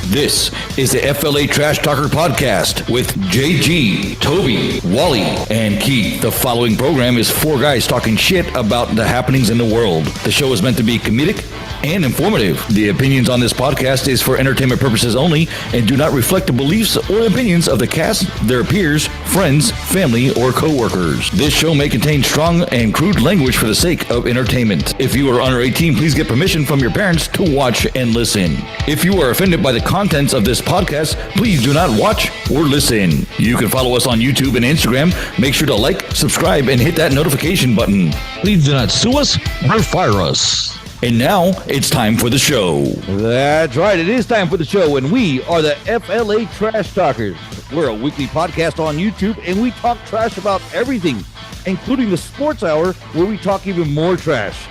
This is the FLA Trash Talker Podcast with JG, Toby, Wally, and Keith. The following program is four guys talking shit about the happenings in the world. The show is meant to be comedic and informative. The opinions on this podcast is for entertainment purposes only and do not reflect the beliefs or opinions of the cast, their peers, friends, family, or co-workers. This show may contain strong and crude language for the sake of entertainment. If you are under 18, please get permission from your parents to watch and listen. If you are offended by the contents of this podcast, please do not watch or listen. You can follow us on YouTube and Instagram. Make sure to like, subscribe, and hit that notification button. Please do not sue us or fire us. And now, it's time for the show. That's right, it is time for the show, and we are the FLA Trash Talkers. We're a weekly podcast on YouTube, and we talk trash about everything, including the sports hour, where we talk even more trash.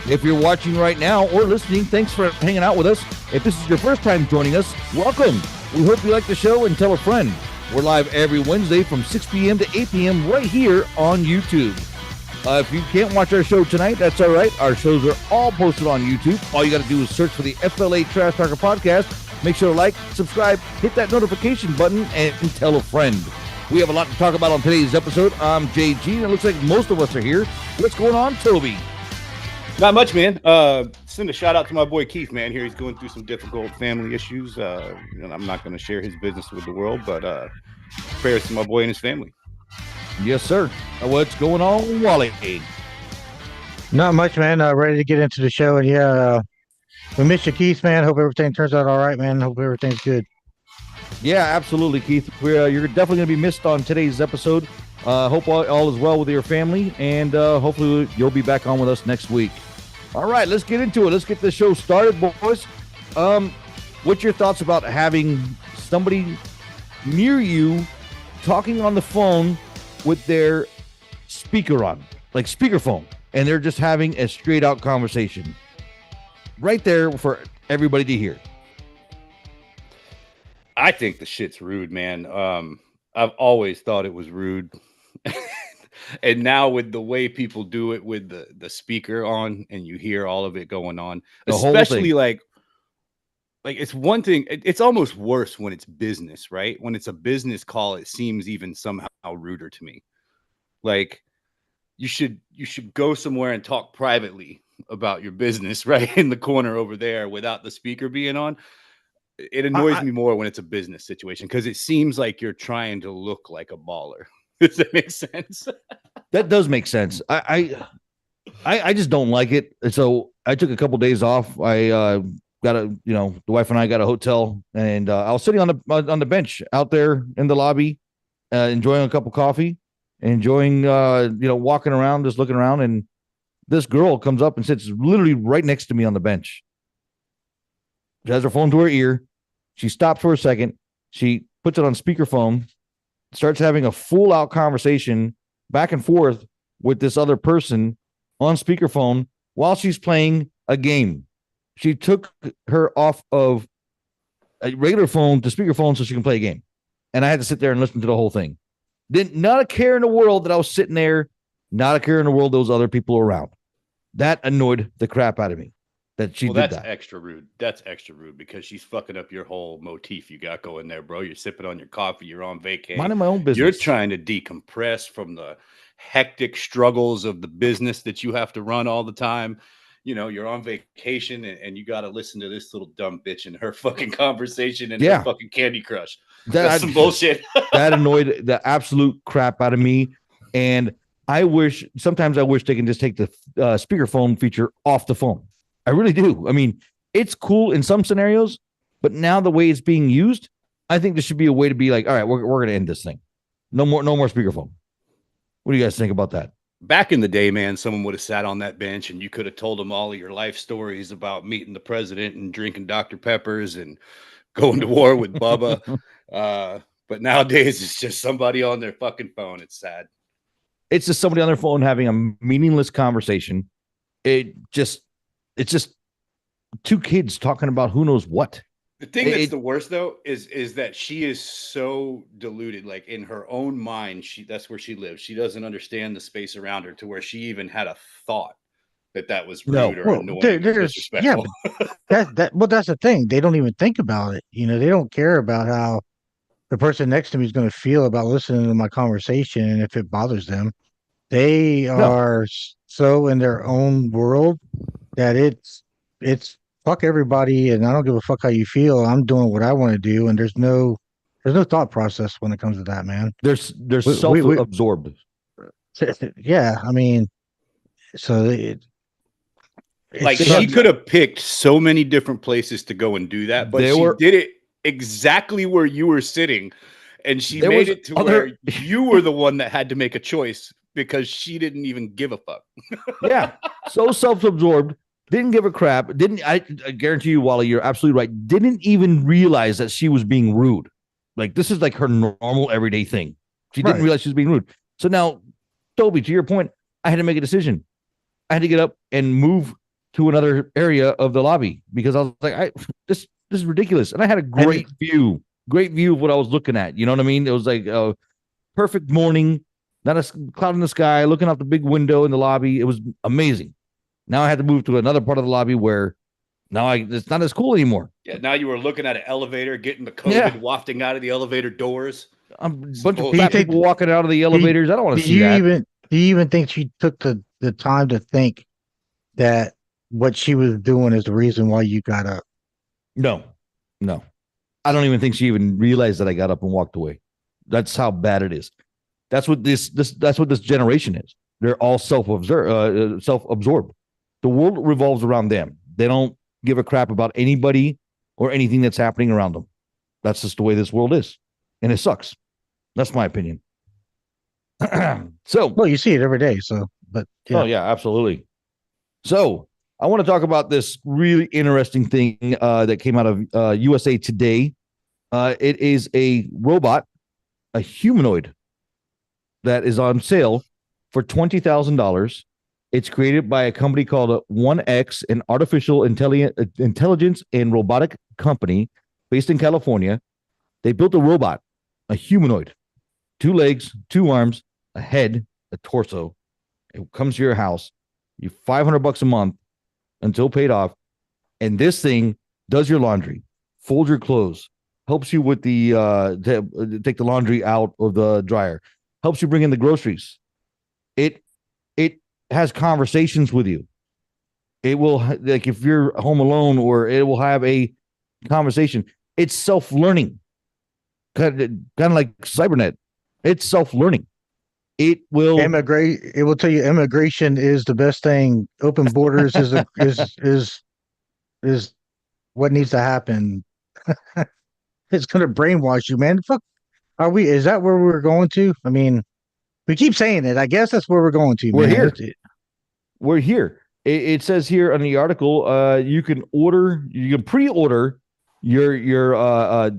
If you're watching right now or listening, thanks for hanging out with us. If this is your first time joining us, welcome. We hope you like the show and tell a friend. We're live every Wednesday from 6 p.m. to 8 p.m. right here on YouTube. If you can't watch our show tonight, that's all right. Our shows are all posted on YouTube. All you got to do is search for the FLA Trash Talker Podcast. Make sure to like, subscribe, hit that notification button, and tell a friend. We have a lot to talk about on today's episode. I'm JG, and it looks like most of us are here. What's going on, Toby? Not much, man. Send a shout out to my boy Keith, man. Here he's going through some difficult family issues. And I'm not going to share his business with the world, but prayers to my boy and his family. Yes, sir. What's going on, Wally? Not much, man. Ready to get into the show. And yeah, we missed you, Keith, man. Hope everything turns out all right, man. Hope everything's good. Yeah, absolutely, Keith. You're definitely going to be missed on today's episode. Hope all is well with your family, and hopefully you'll be back on with us next week. All right, let's get into it. Let's get the show started, boys. What's your thoughts about having somebody near you talking on the phone with their speaker on, like speakerphone, and they're just having a straight out conversation right there for everybody to hear? I think the shit's rude, man. I've always thought it was rude. And now with the way people do it with the speaker on and you hear all of it going on, especially like it's one thing. It's almost worse when it's business, right? When it's a business call, it seems even somehow ruder to me. Like you should go somewhere and talk privately about your business right in the corner over there without the speaker being on. It annoys me more when it's a business situation because it seems like you're trying to look like a baller. Does that make sense? That does make sense. I just don't like it. So I took a couple days off. I the wife and I got a hotel, and I was sitting on the bench out there in the lobby, enjoying a cup of coffee, enjoying walking around, just looking around, and this girl comes up and sits literally right next to me on the bench. She has her phone to her ear. She stops for a second. She puts it on speakerphone, starts having a full out conversation back and forth with this other person on speakerphone while she's playing a game. She took her off of a regular phone to speakerphone so she can play a game. And I had to sit there and listen to the whole thing. Not a care in the world that I was sitting there, not a care in the world those other people around. That annoyed the crap out of me. That's extra rude. That's extra rude because she's fucking up your whole motif you got going there, bro. You're sipping on your coffee. You're on vacation. Minding my own business. You're trying to decompress from the hectic struggles of the business that you have to run all the time. You're on vacation and you got to listen to this little dumb bitch and her fucking conversation and her fucking Candy Crush. That's some bullshit. That annoyed the absolute crap out of me. And sometimes I wish they can just take the speakerphone feature off the phone. I really do. I mean, it's cool in some scenarios, but now the way it's being used, I think there should be a way to be like, all right, we're going to end this thing. No more speakerphone. What do you guys think about that? Back in the day, man, someone would have sat on that bench and you could have told them all of your life stories about meeting the president and drinking Dr. Peppers and going to war with Bubba. But nowadays it's just somebody on their fucking phone. It's sad. It's just somebody on their phone having a meaningless conversation. It's just two kids talking about who knows what. The thing that's the worst though is that she is so deluded, like in her own mind, that's where she lives. She doesn't understand the space around her to where she even had a thought that was rude or annoying or disrespectful. Yeah, That's the thing. They don't even think about it. They don't care about how the person next to me is going to feel about listening to my conversation and if it bothers them. They No, are so in their own world that it's fuck everybody, and I don't give a fuck how you feel. I'm doing what I want to do, and there's no thought process when it comes to that, man. they're We self-absorbed. yeah, I mean, so Like it's she could have picked so many different places to go and do that, but she did it exactly where you were sitting, and she made it to where you were the one that had to make a choice because she didn't even give a fuck. Yeah, so self-absorbed, didn't give a crap. I guarantee you, Wally, you're absolutely right. Didn't even realize that she was being rude. Like this is like her normal everyday thing. She didn't realize she was being rude. So now, Toby, to your point, I had to make a decision. I had to get up and move to another area of the lobby because I was like, this is ridiculous. And I had a great view of what I was looking at. You know what I mean? It was like a perfect morning, not a cloud in the sky, looking out the big window in the lobby. It was amazing. Now I had to move to another part of the lobby where now it's not as cool anymore. Yeah, now you were looking at an elevator, getting the COVID wafting out of the elevator doors. A bunch of fat people walking out of the elevators. I don't want to see that. Do you even think she took the time to think that what she was doing is the reason why you got up? No. I don't even think she even realized that I got up and walked away. That's how bad it is. That's what this generation is. They're all self-absorbed. The world revolves around them. They don't give a crap about anybody or anything that's happening around them. That's just the way this world is. And it sucks. That's my opinion. Well, you see it every day. But yeah. Oh yeah, absolutely. So I want to talk about this really interesting thing that came out of USA Today. It is a robot, a humanoid that is on sale for $20,000. It's created by a company called 1X, an artificial intelligence and robotic company based in California. They built a robot, a humanoid, 2 legs, 2 arms, a head, a torso. It comes to your house. You $500 a month until paid off. And this thing does your laundry, folds your clothes, helps you with the take the laundry out of the dryer, helps you bring in the groceries. It has conversations with you. It will, like if you're home alone, or it will have a conversation. It's self-learning, kind of like Cybernet. It's self-learning. It will immigrate. It will tell you immigration is the best thing. Open borders is what needs to happen. It's going to brainwash you, man. Fuck. Is that where we're going to? I mean, we keep saying it. I guess that's where we're going to. We're man. Here. We're here. It says here on the article, you can pre-order your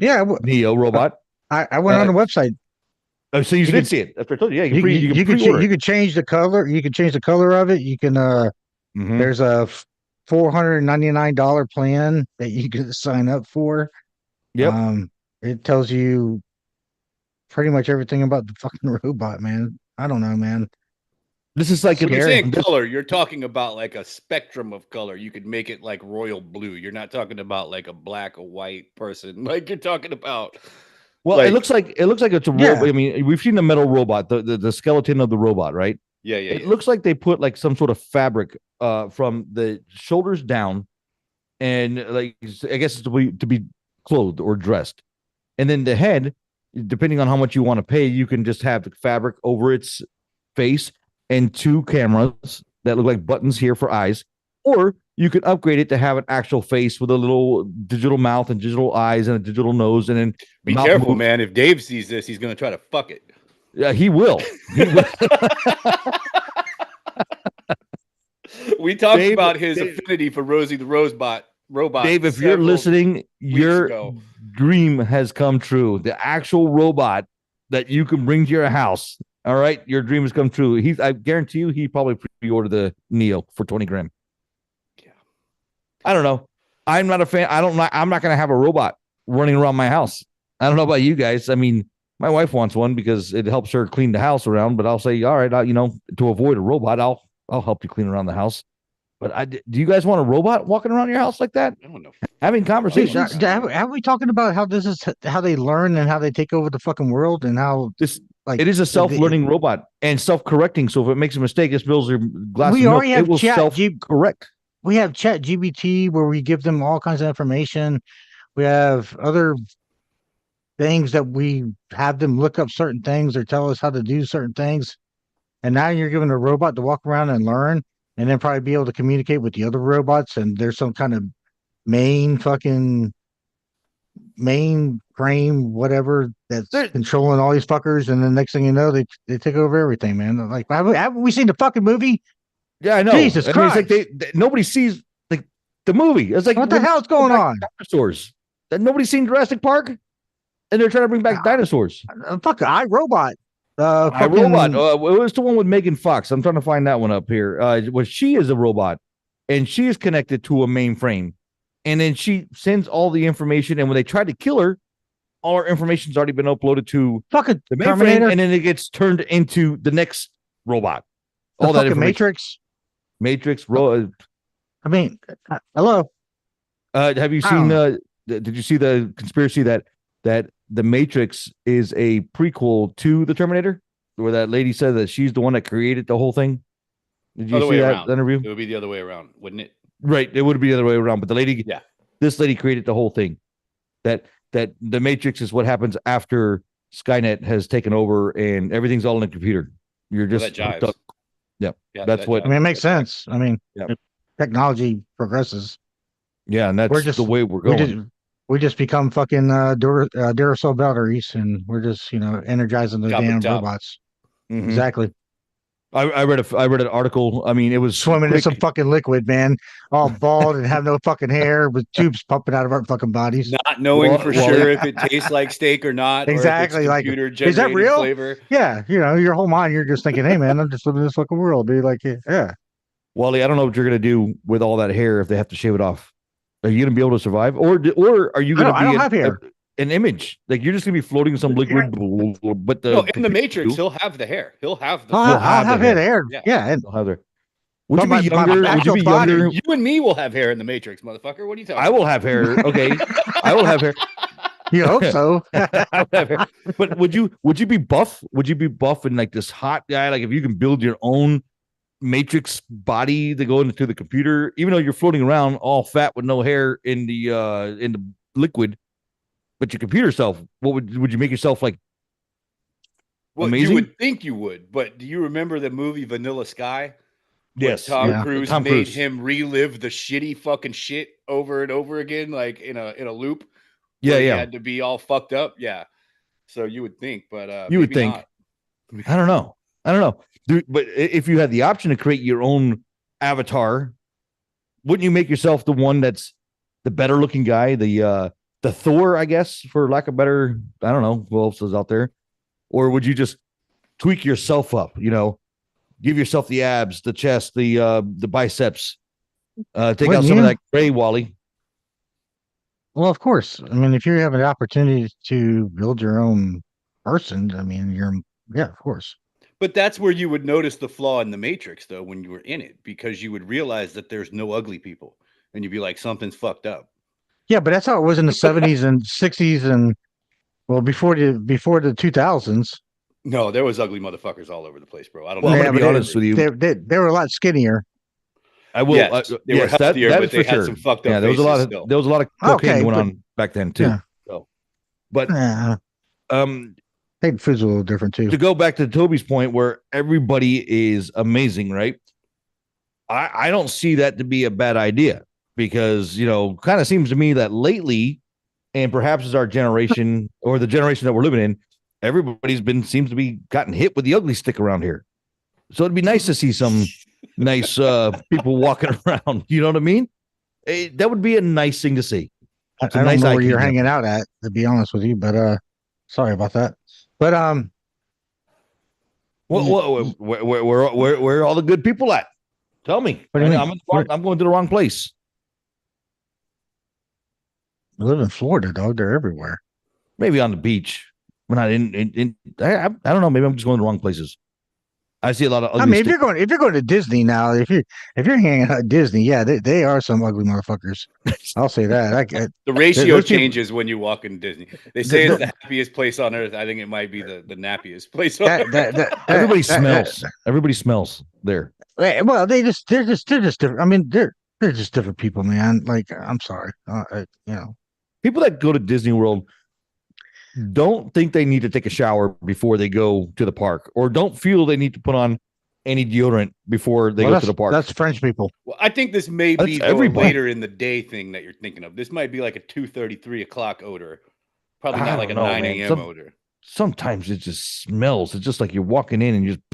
Neo robot. I went on the website. Oh, so you did see it. After I told you, yeah, you can change the color. You can change the color of it. You can. There's a $499 plan that you can sign up for. Yep. It tells you pretty much everything about the fucking robot, man. I don't know, man. This is like so you're saying color. You're talking about like a spectrum of color. You could make it like royal blue. You're not talking about like a black or white person. Like you're talking about. Well, like, it looks like it's a robot. I mean, we've seen the metal robot, the skeleton of the robot, right? Yeah. It looks like they put like some sort of fabric from the shoulders down, and like I guess it's to be clothed or dressed, and then the head, depending on how much you want to pay, you can just have the fabric over its face and 2 cameras that look like buttons here for eyes, or you could upgrade it to have an actual face with a little digital mouth and digital eyes and a digital nose. And then be careful, man. If Dave sees this, he's going to try to fuck it. Yeah, he will. We talked about his affinity for Rosie the robot. Dave, if you're listening, your dream has come true. The actual robot that you can bring to your house. All right, your dream has come true. I guarantee you, he probably pre-ordered the Neo for $20,000. I don't know. I'm not a fan. I'm not going to have a robot running around my house. I don't know about you guys. I mean, my wife wants one because it helps her clean the house around. But I'll say, all right, to avoid a robot, I'll help you clean around the house. But do you guys want a robot walking around your house like that, I don't know. having Dude, conversations? have we talking about how this is how they learn and how they take over the fucking world and how This like it is a self-learning robot and self-correcting. So if it makes a mistake, it spills your glass we of milk, already it have will self-correct. we have Chat GBT where we give them all kinds of information. We have other things that we have them look up certain things or tell us how to do certain things. And now you're giving a robot to walk around and learn and then probably be able to communicate with the other robots. And there's some kind of main fucking mainframe, whatever that's There- controlling all these fuckers. And then next thing you know, they take over everything, man. Like, haven't we seen the fucking movie? Yeah, I know. Jesus I mean, it's like Christ. nobody sees like the movie. It's like What the hell's going on? Dinosaurs. That nobody's seen Jurassic Park, and they're trying to bring back dinosaurs. Fuck, iRobot. I Robot. It was the one with Megan Fox. I'm trying to find that one up here. Where she is a robot, and she is connected to a mainframe, and then she sends all the information. And when they try to kill her, all her information's already been uploaded to fucking the mainframe, Terminator. and then it gets turned into the next robot. The All that fucking information. Matrix. I mean, hello. Have you seen? Did you see the conspiracy that the Matrix is a prequel to the Terminator, where that lady said that she's the one that created the whole thing? Did you Other see way that around. interview? It would be the other way around, wouldn't it? Right, it would be the other way around. But the lady, Yeah. this lady created the whole thing. That the Matrix is what happens after Skynet has taken over and everything's all in the computer. You're Well, just that jives. hooked up. Yeah, That's that what- I mean, it makes sense. I mean, Yeah. technology progresses. Yeah, and that's We're just- the way we're We going. just we just become fucking Duracell batteries, and we're just energizing the Chop it damn chop. robots. Mhm. Exactly. I read an article. I mean, it was Swimming in quick. some fucking liquid, man. All bald and have no fucking hair with tubes pumping out of our fucking bodies. Not knowing Well- for well- sure if it tastes like steak or not, Exactly, or like, if it's computer is that generated real? flavor. Yeah, your whole mind, you're just thinking, hey, man, I'm just living in this fucking world, dude. Like, yeah. Wally, I don't know what you're gonna do with all that hair if they have to shave it off. Are you gonna be able to survive, or are you gonna I don't have hair. an image? Like you're just gonna be floating in some liquid, but No, in the Matrix, he'll have the hair. He'll have the. I'll have have the it hair. Yeah. Yeah, and They'll have their. Would you But be my younger? Would you actual be body- younger? You and me will have hair in the Matrix, motherfucker. What are you talking? I will have hair. Okay, I will have hair. you hope so. I will have hair. But would you be buff? Would you be buff and like this hot guy? Like if you can build your own Matrix body to go into the computer, even though you're floating around all fat with no hair in the liquid, but your computer self, what would you make yourself like? Well, Amazing? you would think you would, but do you remember the movie Vanilla Sky? Where Yes, Tom yeah. Cruise Tom made Cruise. him relive the shitty fucking shit over and over again, like in a loop. Yeah, where he yeah. had to be all fucked up. Yeah. So you would think, but You would maybe think. not. I don't know. Dude, but if you had the option to create your own avatar, wouldn't you make yourself the one that's the better looking guy, the Thor, I guess, for lack of better, I don't know who else is out there, or would you just tweak yourself up? Give yourself the abs, the chest, the biceps, take out Wouldn't some of you? that gray, Wally. Well, of course. I mean, if you have an opportunity to build your own person, I mean, yeah, of course. But that's where you would notice the flaw in the Matrix, though, when you were in it, because you would realize that there's no ugly people, and you'd be like, something's fucked up. Yeah, but that's how it was in the 70s and 60s and well, before the 2000s. No, there was ugly motherfuckers all over the place, bro. I don't Well, know. I'm gonna be honest with you. They were a lot skinnier. I will. Yes, they were healthier, that but is they for had sure. some fucked up Yeah, there was a lot faces of still. cocaine Okay, going but- on back then too. Yeah. So, but Yeah, um, I think food's a little different too. to go back to Toby's point where everybody is amazing, right? I don't see that to be a bad idea because, kind of seems to me that lately, and perhaps as our generation or the generation that we're living in, everybody's seems to be gotten hit with the ugly stick around here. So it'd be nice to see some nice people walking around. You know what I mean? That would be a nice thing to see. I It's a don't nice know eye where you're candy. hanging out at, to be honest with you, but sorry about that. But Where are all the good people at? Tell me. What do you mean? I'm going to the wrong place. I live in Florida, dog. They're everywhere. Maybe on the beach. We're not in I don't know. Maybe I'm just going to the wrong places. I see a lot of ugly. I mean, if you're going to Disney now, if you're hanging out at Disney, yeah, they are some ugly motherfuckers. I'll say that. The ratio those people- changes when you walk in Disney. They say it's the happiest place on earth. I think it might be the nappiest place on earth. Everybody smells. Everybody smells there. Well, they're just different. I mean, they're just different people, man. Like, I'm sorry, People that go to Disney World don't think they need to take a shower before they go to the park, or don't feel they need to put on any deodorant before they go to the park. That's French people. Well, I think this may be the everybody. later in the day thing that you're thinking of. This might be like a 2:30, 3 o'clock odor. Probably I not like a don't know, 9 man. a.m. odor. Sometimes it just smells. It's just like you're walking in and you just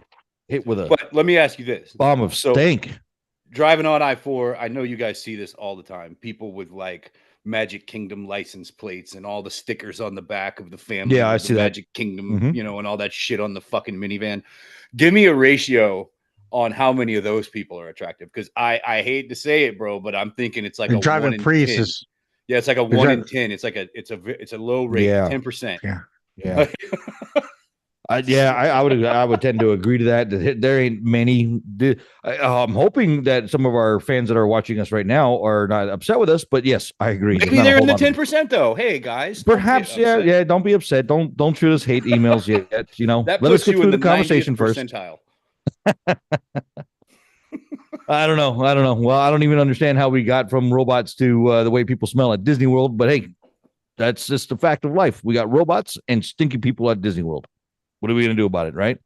hit with a But let me ask you this. bomb of stink. Driving on I-4, I know you guys see this all the time. People with like Magic Kingdom license plates and all the stickers on the back of the family. Yeah, I with the see that. Magic Kingdom, Mhm. and all that shit on the fucking minivan. Give me a ratio on how many of those people are attractive. Because I hate to say it, bro, but I'm thinking it's like And a driving 1 in Prius 10. is Yeah, it's like a You're 1 in driving- 10. It's a low rate, Yeah. 10%. Yeah. Yeah. I would tend to agree to that. There ain't many. I'm hoping that some of our fans that are watching us right now are not upset with us, but yes, I agree. Maybe they're in the 10% though. Hey guys, don't get Perhaps, upset. yeah. Don't be upset. Don't shoot us hate emails yet. That Let us puts get you through in the conversation 90th first. percentile. I don't know. Well, I don't even understand how we got from robots to the way people smell at Disney World, but hey, that's just a fact of life. We got robots and stinky people at Disney World. What are we going to do about it, right?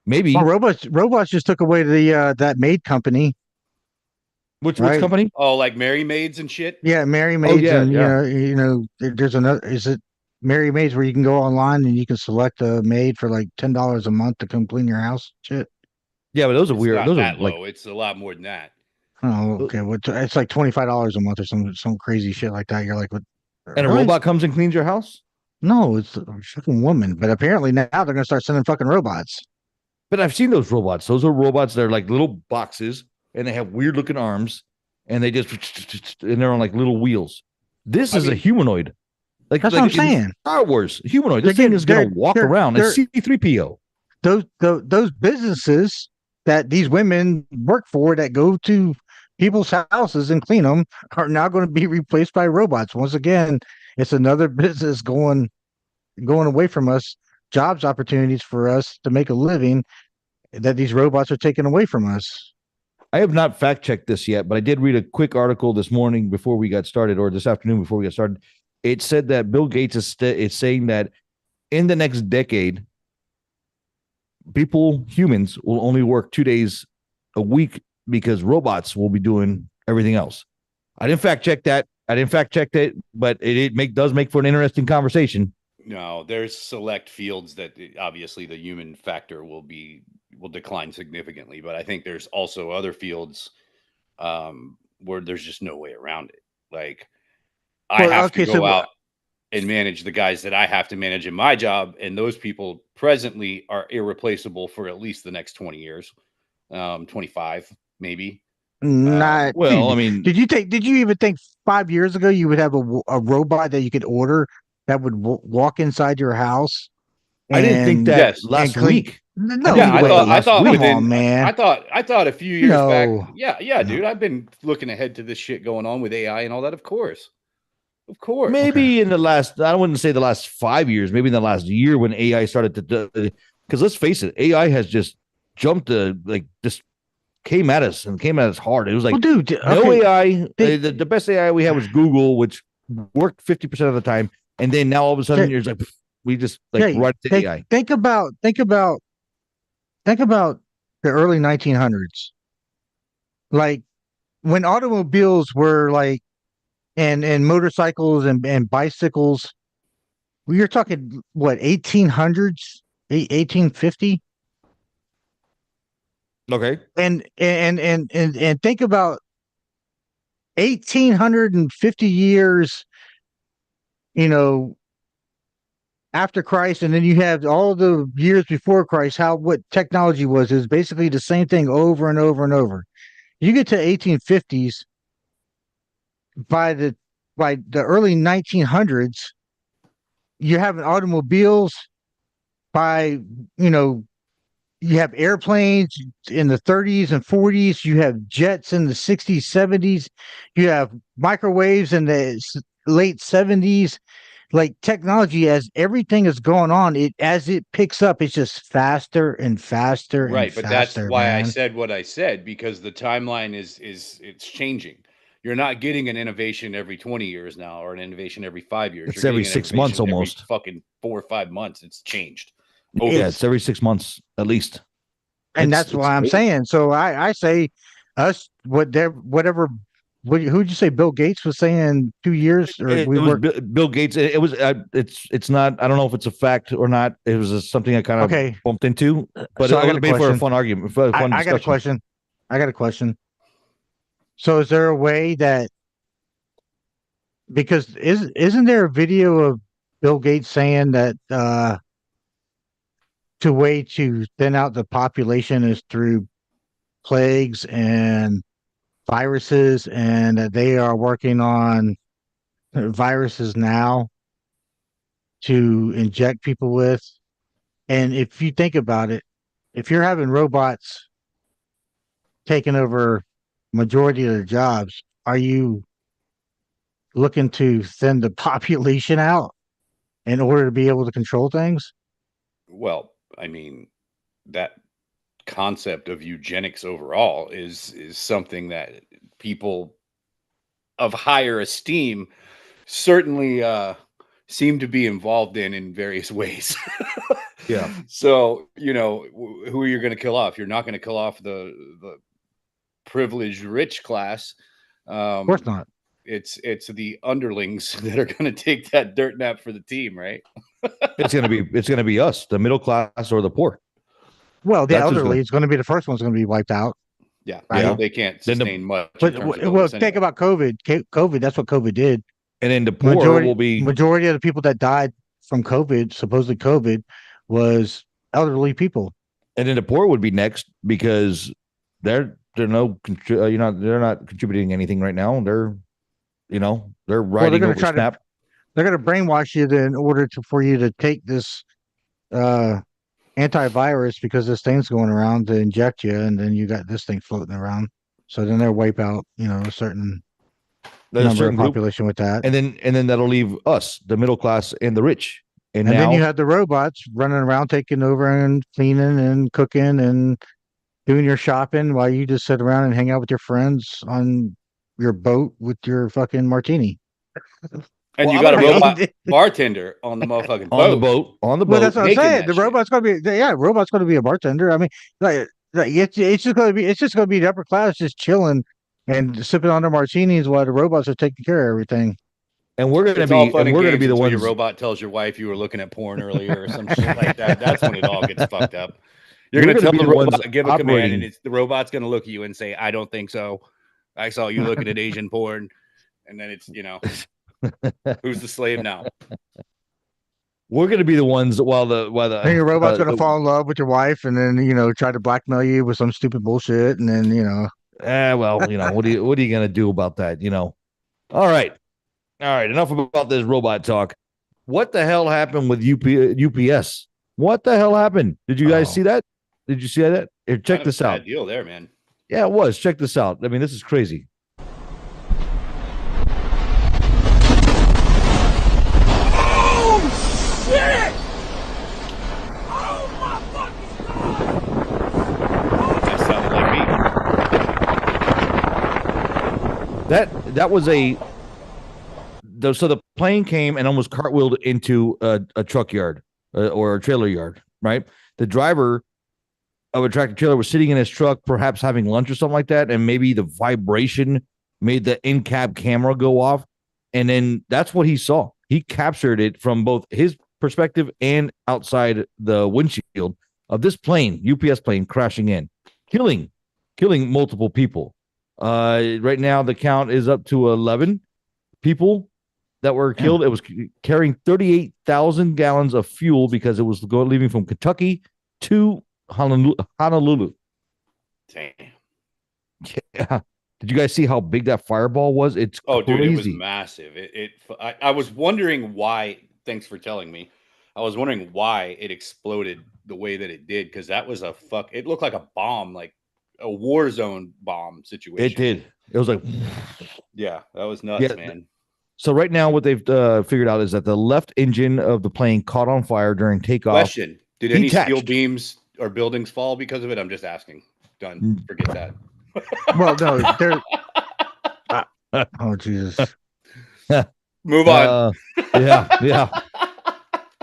Maybe. Well, robots just took away the that maid company. Which right? company? Oh, like Mary Maids and shit. Yeah, Mary Maids, yeah, and yeah. there's another. Is it Mary Maids where you can go online and you can select a maid for like $10 a month to come clean your house? Shit. Yeah, but those are It's weird. not Those that are like low. It's a lot more than that. Oh, okay. Well, it's like $25 a month or some crazy shit like that. You're like, what? and a really? robot comes and cleans your house? No, it's a fucking woman. But apparently now they're gonna start sending fucking robots. But I've seen those robots. Those are robots that are like little boxes and they have weird looking arms and they just and they're on like little wheels. This is a humanoid. Like That's what I'm in saying. Star Wars, humanoid. This They're thing is gonna getting- walk they're- around. It's C3PO. Those businesses that these women work for that go to people's houses and clean them are now going to be replaced by robots. Once again, it's another business going away from us, jobs opportunities for us to make a living that these robots are taking away from us. I have not fact checked this yet, but I did read a quick article this morning before we got started, or this afternoon before we got started. It said that Bill Gates is saying that in the next decade, humans will only work 2 days a week because robots will be doing everything else. I didn't fact check that. But it does make for an interesting conversation. No, there's select fields that obviously the human factor will decline significantly, but I think there's also other fields where there's just no way around it. Like I have to go out and manage the guys that I have to manage in my job, and those people presently are irreplaceable for at least the next 20 years, 25 maybe. Not well, I mean, did you even think 5 years ago you would have a robot that you could order that would walk inside your house? I didn't think that Yes, last and clean- week. No, Yeah, I thought come within, on, man. I thought a few years No. back. Yeah, dude. I've been looking ahead to this shit going on with AI and all that. Of course. Maybe in the last, I wouldn't say the last 5 years, maybe in the last year when AI started to, because let's face it, AI has just jumped just came at us hard. It was like, well, dude, no okay. AI. The best AI we had was Google, which worked 50% of the time. And then now all of a sudden you're just like, we just like run to AI. Think about the early 1900s. Like when automobiles were like, and motorcycles and bicycles, you're talking what, 1800s, 1850? Okay. And think about 1850 years, after Christ, and then you have all the years before Christ, what technology was. It was basically the same thing over and over and over. You get to 1850s, by the early 1900s, you're having automobiles by, you have airplanes in the 30s and 40s. You have jets in the 60s, 70s. You have microwaves in the late 70s. Like technology, as everything is going on, as it picks up, it's just faster and faster and Right, but that's faster, why I man. said what I said, because the timeline is it's changing. You're not getting an innovation every 20 years now, or an innovation every 5 years. It's You're every getting an 6 months innovation every almost. fucking 4 or 5 months. It's changed. Yeah, it's every 6 months at least. And that's why I'm saying. So I say us whatever. Who'd you say Bill Gates was saying 2 years or It we was were Bill Gates. It was. It's not. I don't know if it's a fact or not. It was something I kind of okay. bumped into, but So I it got was a made for a question. fun argument, for a fun I got a discussion. question. I got a question. So is there a way that because isn't there a video of Bill Gates saying that the way to thin out the population is through plagues and viruses, and that they are working on viruses now to inject people with. And if you think about it, if you're having robots taking over majority of the jobs, are you looking to thin the population out in order to be able to control things? Well, I mean, that concept of eugenics overall is something that people of higher esteem certainly seem to be involved in various ways. Yeah. So, who are you going to kill off? You're not going to kill off the privileged rich class. Of course not. It's the underlings that are going to take that dirt nap for the team, right? It's gonna be us, the middle class or the poor. Well, the That's who's elderly gonna- is going to be the first one's going to be wiped out. Yeah, Right. They can't Then the- sustain much. But in terms of well, illness think anyway. about COVID. COVID, that's what COVID did. And then the poor will be. Majority of the people that died from COVID, supposedly COVID, was elderly people. And then the poor would be next because they're no they're not contributing anything right now. They're riding gonna over try to- Snap. They're going to brainwash you in order for you to take this antivirus because this thing's going around to inject you, and then you got this thing floating around. So then they'll wipe out, a certain There's a number of certain group, population with that. and then that'll leave us, the middle class and the rich. And now, then you have the robots running around taking over and cleaning and cooking and doing your shopping while you just sit around and hang out with your friends on your boat with your fucking martini. And Well, you got a I mean- robot bartender on the motherfucking on the boat. boat. Well, that's what I'm making saying. that The shit. robot's gonna be, robot's gonna be a bartender. I mean, like it's just gonna be the upper class just chilling and sipping on their martinis while the robots are taking care of everything. And we're gonna It's all be fun and and we're gonna games be the until ones. your robot tells your wife you were looking at porn earlier or some shit like that. That's when it all gets fucked up. You're We're gonna gonna tell be the the ones robot, give a command, operating. and the robot's gonna look at you and say, "I don't think so. I saw you looking at Asian porn," and then it's who's the slave now? We're gonna be the ones while the Then your robot's gonna fall in love with your wife, and then try to blackmail you with some stupid bullshit, and then well, what are you gonna do about that? All right. Enough about this robot talk. What the hell happened with UPS? What the hell happened? Did you guys see that? Did you see that? Here, check Kind of this a out. bad deal there, man. Yeah, it was. Check this out. I mean, this is crazy. That sounded like me. That was so the plane came and almost cartwheeled into a truck yard or a trailer yard, right? The driver of a tractor trailer was sitting in his truck, perhaps having lunch or something like that, and maybe the vibration made the in-cab camera go off, and then that's what he saw. He captured it from both his perspective and outside the windshield of this plane, UPS plane, crashing in, killing multiple people. Right now, the count is up to 11 people that were killed. It was carrying 38,000 gallons of fuel because it was leaving from Kentucky to Honolulu. Damn. Yeah. Did you guys see how big that fireball was? It's Oh, crazy. dude, it was massive. I was wondering why. Thanks for telling me. I was wondering why it exploded the way that it did, because that was it looked like a bomb, like a war zone bomb situation. It did. It was like, yeah, that was nuts, man. So right now, what they've figured out is that the left engine of the plane caught on fire during takeoff. Question: did any Detached. steel beams or buildings fall because of it? I'm just asking. Done. Forget that. Well, no, they're. Oh Jesus! Move on. Yeah.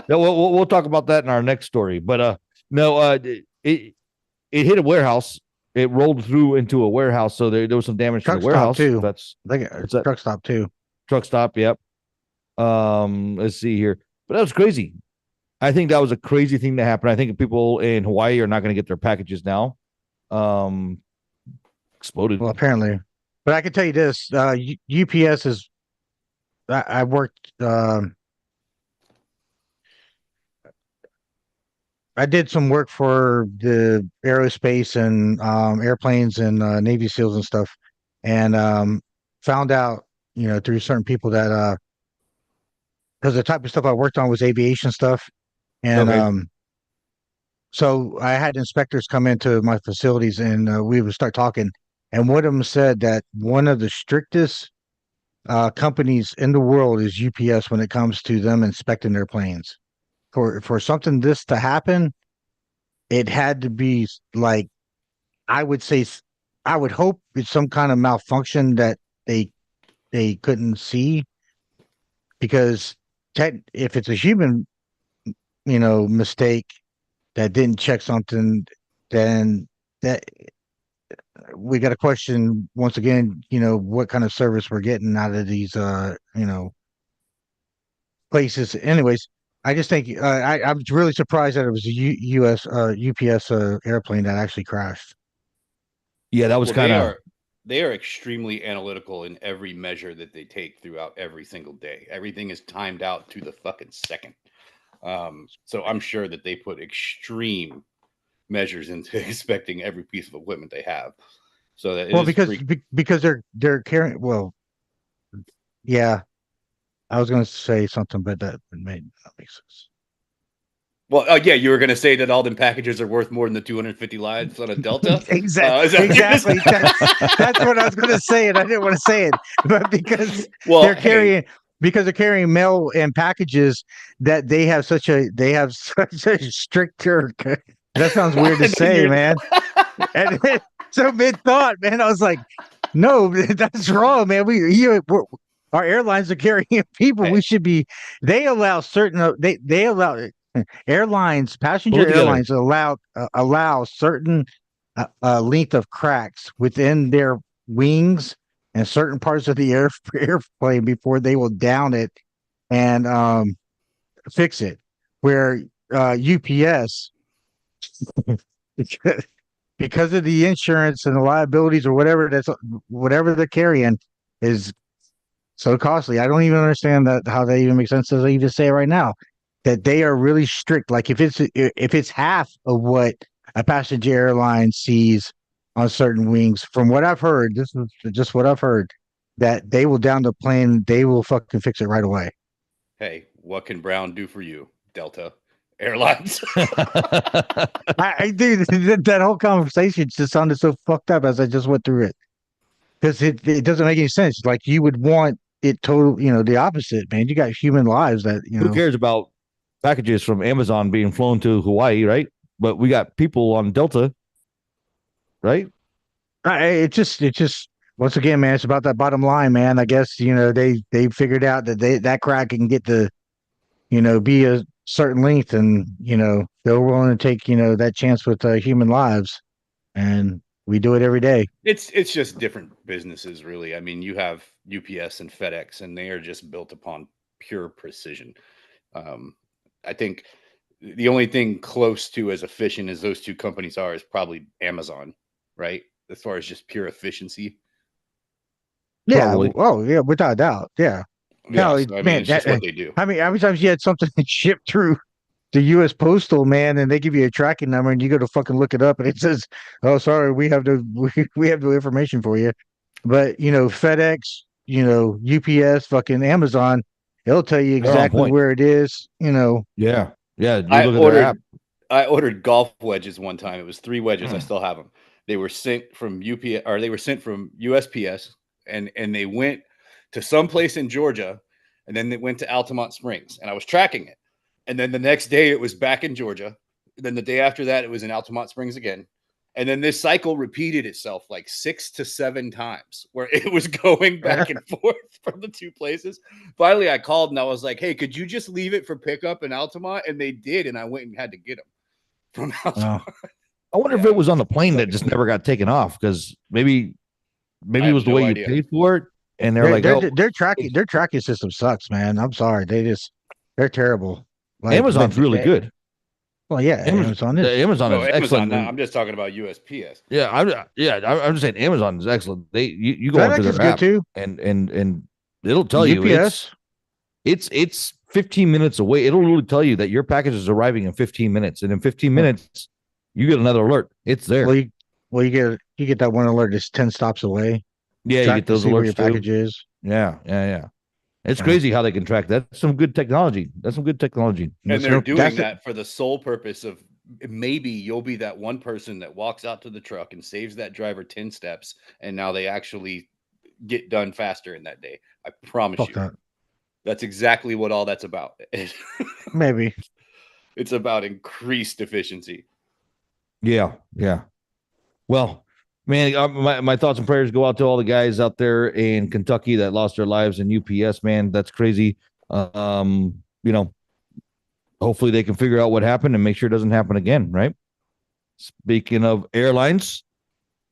We'll talk about that in our next story. But it hit a warehouse. It rolled through into a warehouse, so there was some damage to the warehouse. Too. That's truck stop too. Truck stop. Yep. Let's see here. But that was crazy. I think that was a crazy thing to happen. I think people in Hawaii are not going to get their packages now. Exploded. Well, apparently, but I can tell you this: UPS is. I worked. I did some work for the aerospace and airplanes and Navy SEALs and stuff, and found out, through certain people that because the type of stuff I worked on was aviation stuff, and so I had inspectors come into my facilities, and we would start talking, and one of them said that one of the strictest companies in the world is UPS when it comes to them inspecting their planes. For something this to happen, it had to be like, I would hope it's some kind of malfunction that they couldn't see, because if it's a human, mistake that didn't check something, then that we got to question once again, what kind of service we're getting out of these, places. Anyways. I just think I'm really surprised that it was a UPS airplane that actually crashed. Yeah, that was kind of. They are extremely analytical in every measure that they take throughout every single day. Everything is timed out to the fucking second. So I'm sure that they put extreme measures into inspecting every piece of equipment they have. So that because they're carrying. Well, yeah. I was going to say something, but that made not make sense. Well, yeah, you were going to say that all them packages are worth more than the 250 lives on a Delta. Exactly. That's what I was going to say, and I didn't want to say it, but because they're carrying mail and packages that they have such a stricter. That sounds weird to say, man. And so mid thought, man, I was like, no, that's wrong, man. Our airlines are carrying people. Hey. We should be. They allow certain. They allow airlines, passenger airlines allow certain length of cracks within their wings and certain parts of the airplane before they will down it and fix it. Where UPS, because of the insurance and the liabilities or whatever they're carrying is so costly. I don't even understand how that even makes sense. Does it even say it right now that they are really strict? Like if it's half of what a passenger airline sees on certain wings, from what I've heard, this is just what I've heard, that they will down the plane, they will fucking fix it right away. Hey, what can Brown do for you, Delta Airlines? I do. That whole conversation just sounded so fucked up as I just went through it, because it doesn't make any sense. Like you would want it total, the opposite, man. You got human lives that, Who cares about packages from Amazon being flown to Hawaii, right? But we got people on Delta, right? It just once again, man, it's about that bottom line, man. I guess, they figured out that that crack can get to, be a certain length, and, they're willing to take, that chance with human lives, and we do it every day. It's just different businesses, really. I mean, you have UPS and FedEx, and they are just built upon pure precision. I think the only thing close to as efficient as those two companies are is probably Amazon, right? As far as just pure efficiency. Yeah. Probably. Oh, yeah, without a doubt. Yeah. Yeah, No, so, I mean, man, it's just what they do. how many times you had something shipped through the U.S. Postal, man, and they give you a tracking number, and you go to fucking look it up, and it says, "Oh, sorry, we have no information for you." But FedEx, UPS, fucking Amazon, it'll tell you exactly where it is. Yeah. You I look at their app. I ordered golf wedges one time. It was 3 wedges. I still have them. They were sent from UPS, or they were sent from USPS, and they went to some place in Georgia, and then they went to Altamont Springs, and I was tracking it. And then the next day it was back in Georgia. Then the day after that, it was in Altamont Springs again. And then this cycle repeated itself like 6 to 7 times where it was going back and forth from the 2 places. Finally, I called and I was like, hey, could you just leave it for pickup in Altamont? And they did. And I went and had to get them from Altamont. I wonder if it was on the plane that just never got taken off, because maybe it was the way you paid for it. And their tracking system sucks, man. I'm sorry. They're terrible. Like, Amazon's really good. Well, yeah, Amazon is. Amazon is excellent. I'm just talking about USPS. Yeah, I'm just saying Amazon is excellent. You go FedEx onto is their app good too, and it'll tell UPS. you it's 15 minutes away. It'll really tell you that your package is arriving in 15 minutes, and in 15 minutes you get another alert. It's there. Well, you get that one alert that's 10 stops away. Yeah, you get those alerts. Where your package is. Yeah. It's crazy how they can track that. That's some good technology. And they're doing that for the sole purpose of maybe you'll be that one person that walks out to the truck and saves that driver 10 steps. And now they actually get done faster in that day. I promise you. That's exactly what all that's about. Maybe. It's about increased efficiency. Yeah. Well, man, my thoughts and prayers go out to all the guys out there in Kentucky that lost their lives in UPS, man. That's crazy. Hopefully they can figure out what happened and make sure it doesn't happen again, right? Speaking of airlines,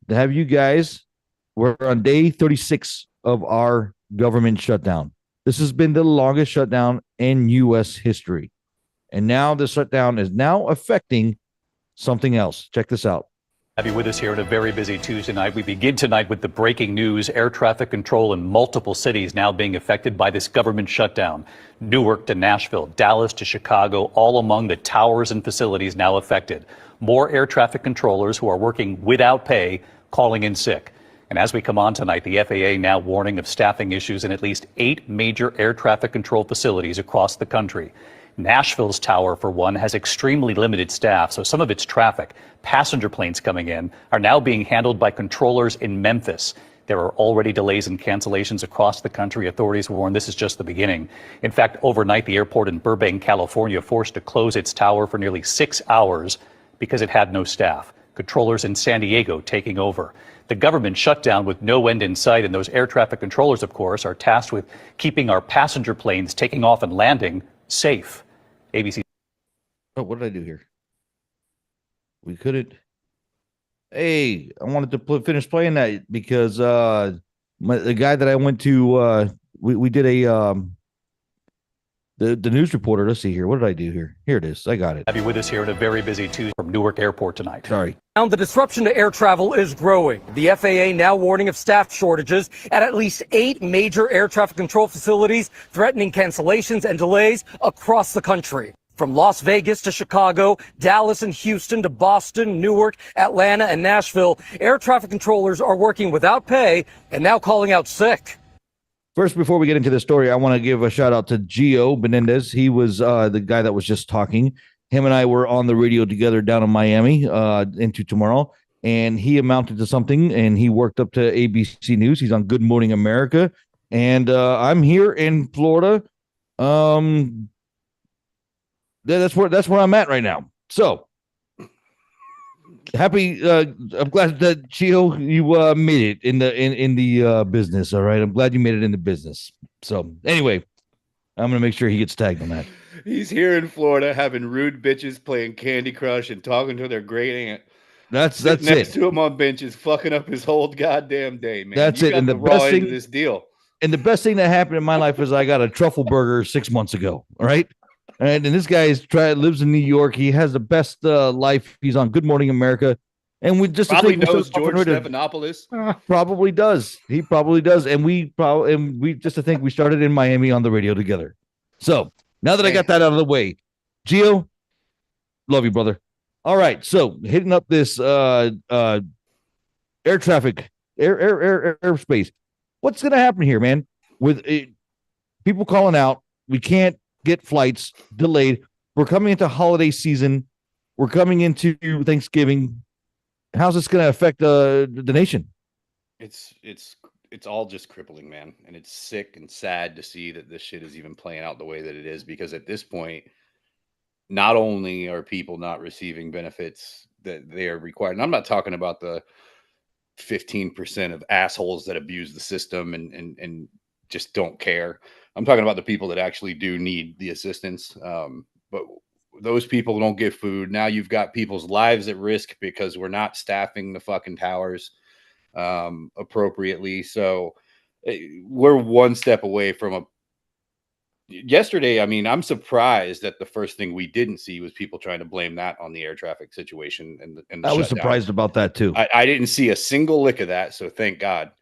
have you guys, we're on day 36 of our government shutdown. This has been the longest shutdown in U.S. history. And now the shutdown is now affecting something else. Check this out. Have you with us here on a very busy Tuesday night. We begin tonight with the breaking news. Air traffic control in multiple cities now being affected by this government shutdown. Newark to Nashville, Dallas to Chicago, all among the towers and facilities now affected. More air traffic controllers who are working without pay, calling in sick. And as we come on tonight, the FAA now warning of staffing issues in at least 8 major air traffic control facilities across the country. Nashville's tower, for one, has extremely limited staff, so some of its traffic, passenger planes coming in, are now being handled by controllers in Memphis. There are already delays and cancellations across the country. Authorities warn this is just the beginning. In fact, overnight, the airport in Burbank, California, forced to close its tower for nearly 6 hours because it had no staff. Controllers in San Diego taking over. The government shutdown with no end in sight, and those air traffic controllers, of course, are tasked with keeping our passenger planes taking off and landing safe. ABC. Oh, what did I do here? We couldn't. Hey, I wanted to finish playing that because the guy that I went to, we did the news reporter. Let's see here. What did I do here? Here it is. I got it. Have you with us here at a very busy Tuesday from Newark Airport tonight? Sorry. The disruption to air travel is growing. The FAA now warning of staff shortages at least 8 major air traffic control facilities, threatening cancellations and delays across the country. From Las Vegas to Chicago, Dallas and Houston to Boston, Newark, Atlanta, and Nashville, air traffic controllers are working without pay and now calling out sick. First, before we get into the story, I want to give a shout out to Gio Benendez. He was the guy that was just talking. Him and I were on the radio together down in Miami into tomorrow, and he amounted to something, and he worked up to ABC News. He's on Good Morning America, and I'm here in Florida. That's where I'm at right now. So happy. I'm glad that Gio, you made it in the business. All right, I'm glad you made it in the business. So anyway, I'm gonna make sure he gets tagged on that. He's here in Florida having rude bitches playing Candy Crush and talking to their great aunt. That's next it. to him on benches, fucking up his whole goddamn day, man. That's you it. Got and the best thing this deal. And the best thing that happened in my life is I got a truffle burger 6 months ago. All right. And this guy lives in New York. He has the best life. He's on Good Morning America. And we just probably knows George Stephanopoulos. Probably does. He probably does. And we just to think we started in Miami on the radio together. So now that I got that out of the way, Gio, love you, brother. All right. So hitting up this air traffic, airspace. What's going to happen here, man? With people calling out, we can't get flights delayed. We're coming into holiday season. We're coming into Thanksgiving. How's this going to affect the nation? It's all just crippling, man. And it's sick and sad to see that this shit is even playing out the way that it is, because at this point, not only are people not receiving benefits that they are required, and I'm not talking about the 15% of assholes that abuse the system and just don't care. I'm talking about the people that actually do need the assistance. But those people don't get food. Now you've got people's lives at risk because we're not staffing the fucking towers appropriately. So we're one step away from yesterday. I mean, I'm surprised that the first thing we didn't see was people trying to blame that on the air traffic situation. And I was surprised about that too. I didn't see a single lick of that. So thank God.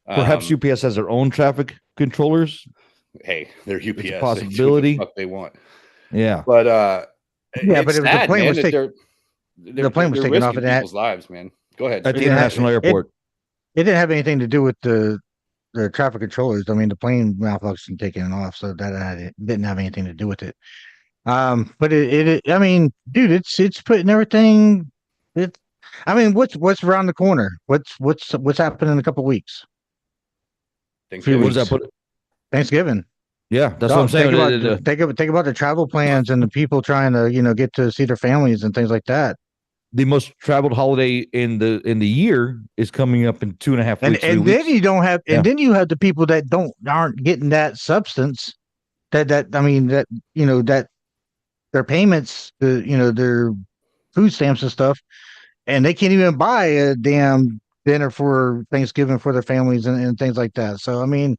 Perhaps UPS has their own traffic controllers. Hey, they're UPS. It's a possibility. They do what the fuck they want. Yeah. But but the plane was taken off of people's lives, man. Go ahead. At the international airport. It didn't have anything to do with the traffic controllers. I mean, the plane malfunction taking it off, so that didn't have anything to do with it. But I mean, dude, it's putting everything. I mean, what's around the corner? What's happening in a couple of weeks? Thanksgiving. Yeah, that's what I'm saying. Think about the travel plans and the people trying to get to see their families and things like that. The most traveled holiday in the year is coming up in 2.5 weeks. And then you don't have, and then you have the people that aren't getting that substance. That their payments, their food stamps and stuff, and they can't even buy a damn dinner for Thanksgiving for their families and things like that. So I mean.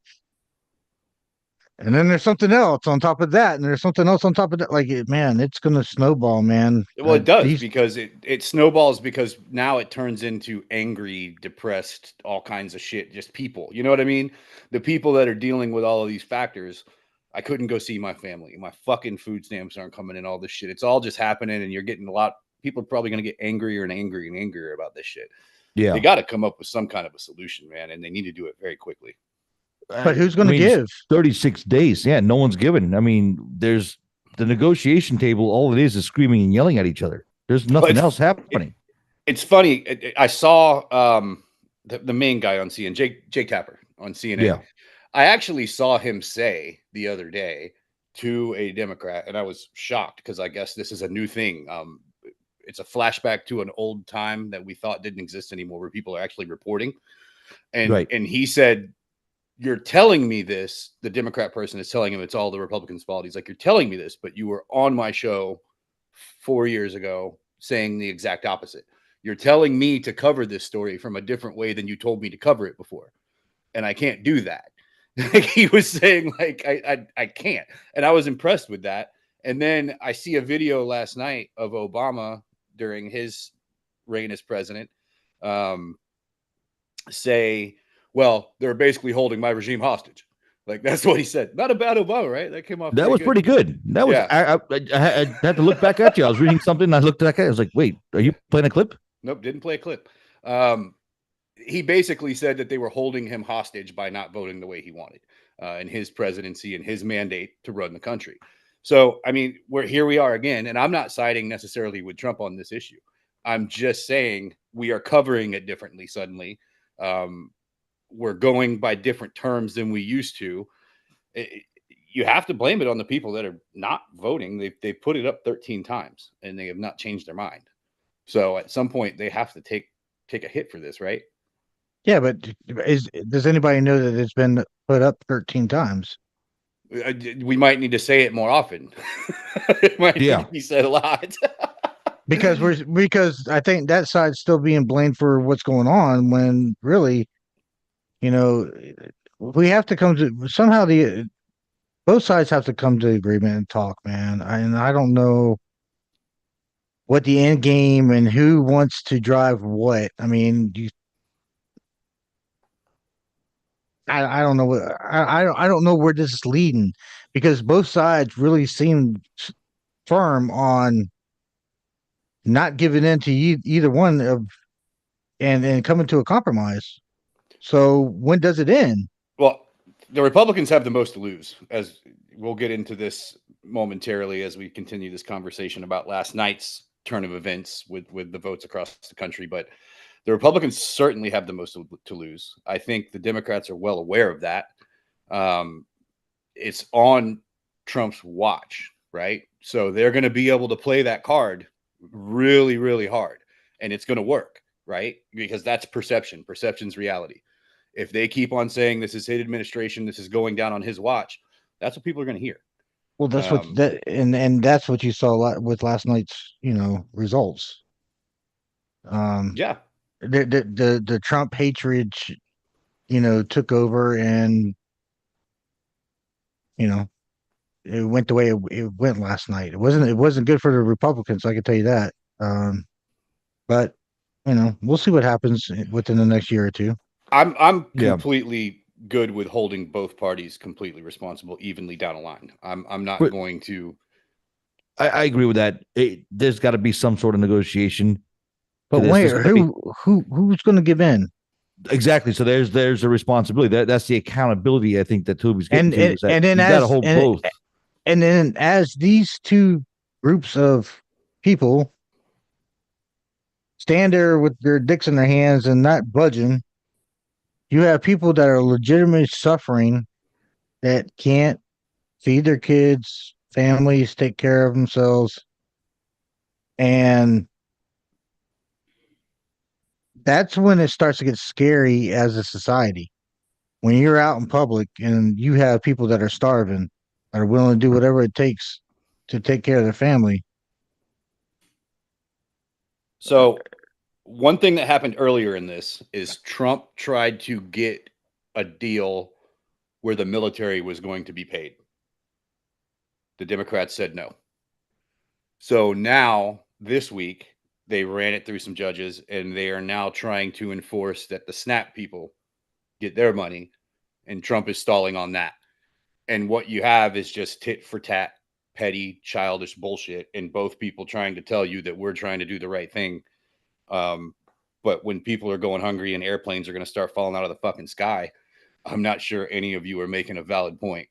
And then there's something else on top of that, and there's something else on top of that. Like, man, it's going to snowball, man. Well, it does because it snowballs because now it turns into angry, depressed, all kinds of shit. Just people, you know what I mean? The people that are dealing with all of these factors. I couldn't go see my family. My fucking food stamps aren't coming in. All this shit. It's all just happening, and you're getting people are probably going to get angrier and angrier and angrier about this shit. Yeah, they got to come up with some kind of a solution, man, and they need to do it very quickly. But who's going to give? 36 days. Yeah, no one's giving. I mean, there's the negotiation table. All it is screaming and yelling at each other. There's nothing else happening. It's funny. I saw the main guy on CNN, Jake Tapper on CNN. Yeah. I actually saw him say the other day to a Democrat, and I was shocked because I guess this is a new thing. It's a flashback to an old time that we thought didn't exist anymore, where people are actually reporting. And he said, "You're telling me this," the Democrat person is telling him it's all the Republicans' fault. He's like, "You're telling me this, but you were on my show 4 years ago saying the exact opposite. You're telling me to cover this story from a different way than you told me to cover it before. And I can't do that." Like he was saying, like, I can't. And I was impressed with that. And then I see a video last night of Obama during his reign as president say, "Well, they're basically holding my regime hostage." Like that's what he said. Not about Obama, right? That came off. That was pretty good. That was. Yeah. I had to look back at you. I was reading something. And I looked at that. I was like, "Wait, are you playing a clip?" Nope, didn't play a clip. He basically said that they were holding him hostage by not voting the way he wanted in his presidency and his mandate to run the country. So, I mean, here we are again, and I'm not siding necessarily with Trump on this issue. I'm just saying we are covering it differently suddenly. We're going by different terms than we used to. You have to blame it on the people that are not voting. They put it up 13 times, and they have not changed their mind. So at some point, they have to take a hit for this, right? Yeah, but does anybody know that it's been put up 13 times? We might need to say it more often. It might need to be said a lot. because I think that side's still being blamed for what's going on when really, we have to come to somehow both sides have to come to agreement and talk, man. And I don't know what the end game and who wants to drive what. I mean, I don't know. I don't know where this is leading because both sides really seem firm on not giving in to either one of and coming to a compromise. So when does it end? Well, the Republicans have the most to lose, as we'll get into this momentarily as we continue this conversation about last night's turn of events with the votes across the country, but the Republicans certainly have the most to lose. I think the Democrats are well aware of that. It's on Trump's watch, right? So they're going to be able to play that card really, really hard, and it's going to work, right? Because that's perception. Perception's reality. If they keep on saying this is his administration, this is going down on his watch, that's what people are going to hear. Well, that's and that's what you saw with last night's, results. Yeah. The Trump hatred, took over, and it went the way it went last night. It wasn't good for the Republicans, I can tell you that. But we'll see what happens within the next year or two. I'm completely good with holding both parties completely responsible evenly down the line. I'm not going to. I agree with that. There's got to be some sort of negotiation. But who's going to give in? Exactly. So there's a responsibility. That's the accountability I think that Toby's getting to. And then got to hold both. And then as these two groups of people stand there with their dicks in their hands and not budging, you have people that are legitimately suffering that can't feed their kids, families, take care of themselves. And that's when it starts to get scary as a society. When you're out in public and you have people that are starving, that are willing to do whatever it takes to take care of their family. So one thing that happened earlier in this is Trump tried to get a deal where the military was going to be paid. The Democrats said no. So now this week they ran it through some judges, and they are now trying to enforce that the SNAP people get their money, and Trump is stalling on that. And what you have is just tit for tat, petty, childish bullshit, and both people trying to tell you that we're trying to do the right thing. But when people are going hungry and airplanes are going to start falling out of the fucking sky, I'm not sure any of you are making a valid point.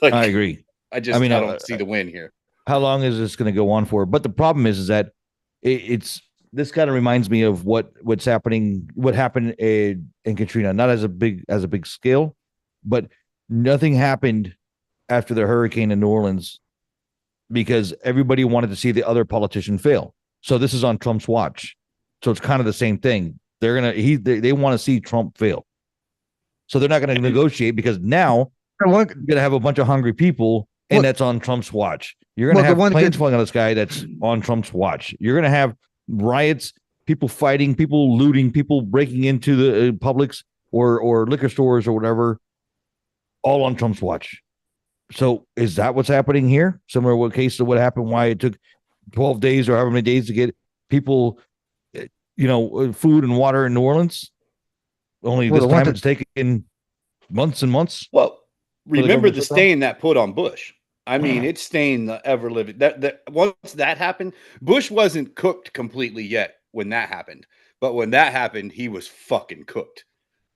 I agree. I don't see the win here. How long is this going to go on for? But the problem is that this kind of reminds me of what happened in Katrina, not as a big scale, but nothing happened after the hurricane in New Orleans because everybody wanted to see the other politician fail. So this is on Trump's watch. So it's kind of the same thing. They want to see Trump fail. So they're not going to negotiate because now you're going to have a bunch of hungry people, and that's on Trump's watch. You're going to have planes flying out of the sky that's on Trump's watch. You're going to have riots, people fighting, people looting, people breaking into the Publix or liquor stores or whatever, all on Trump's watch. So is that what's happening here? Similar to case of what happened, why it took 12 days or however many days to get people, food and water in New Orleans? Only this time it's taken months and months. Well, remember the stain that put on Bush. I mean, it's stained the ever living. That once that happened, Bush wasn't cooked completely yet when that happened. But when that happened, he was fucking cooked.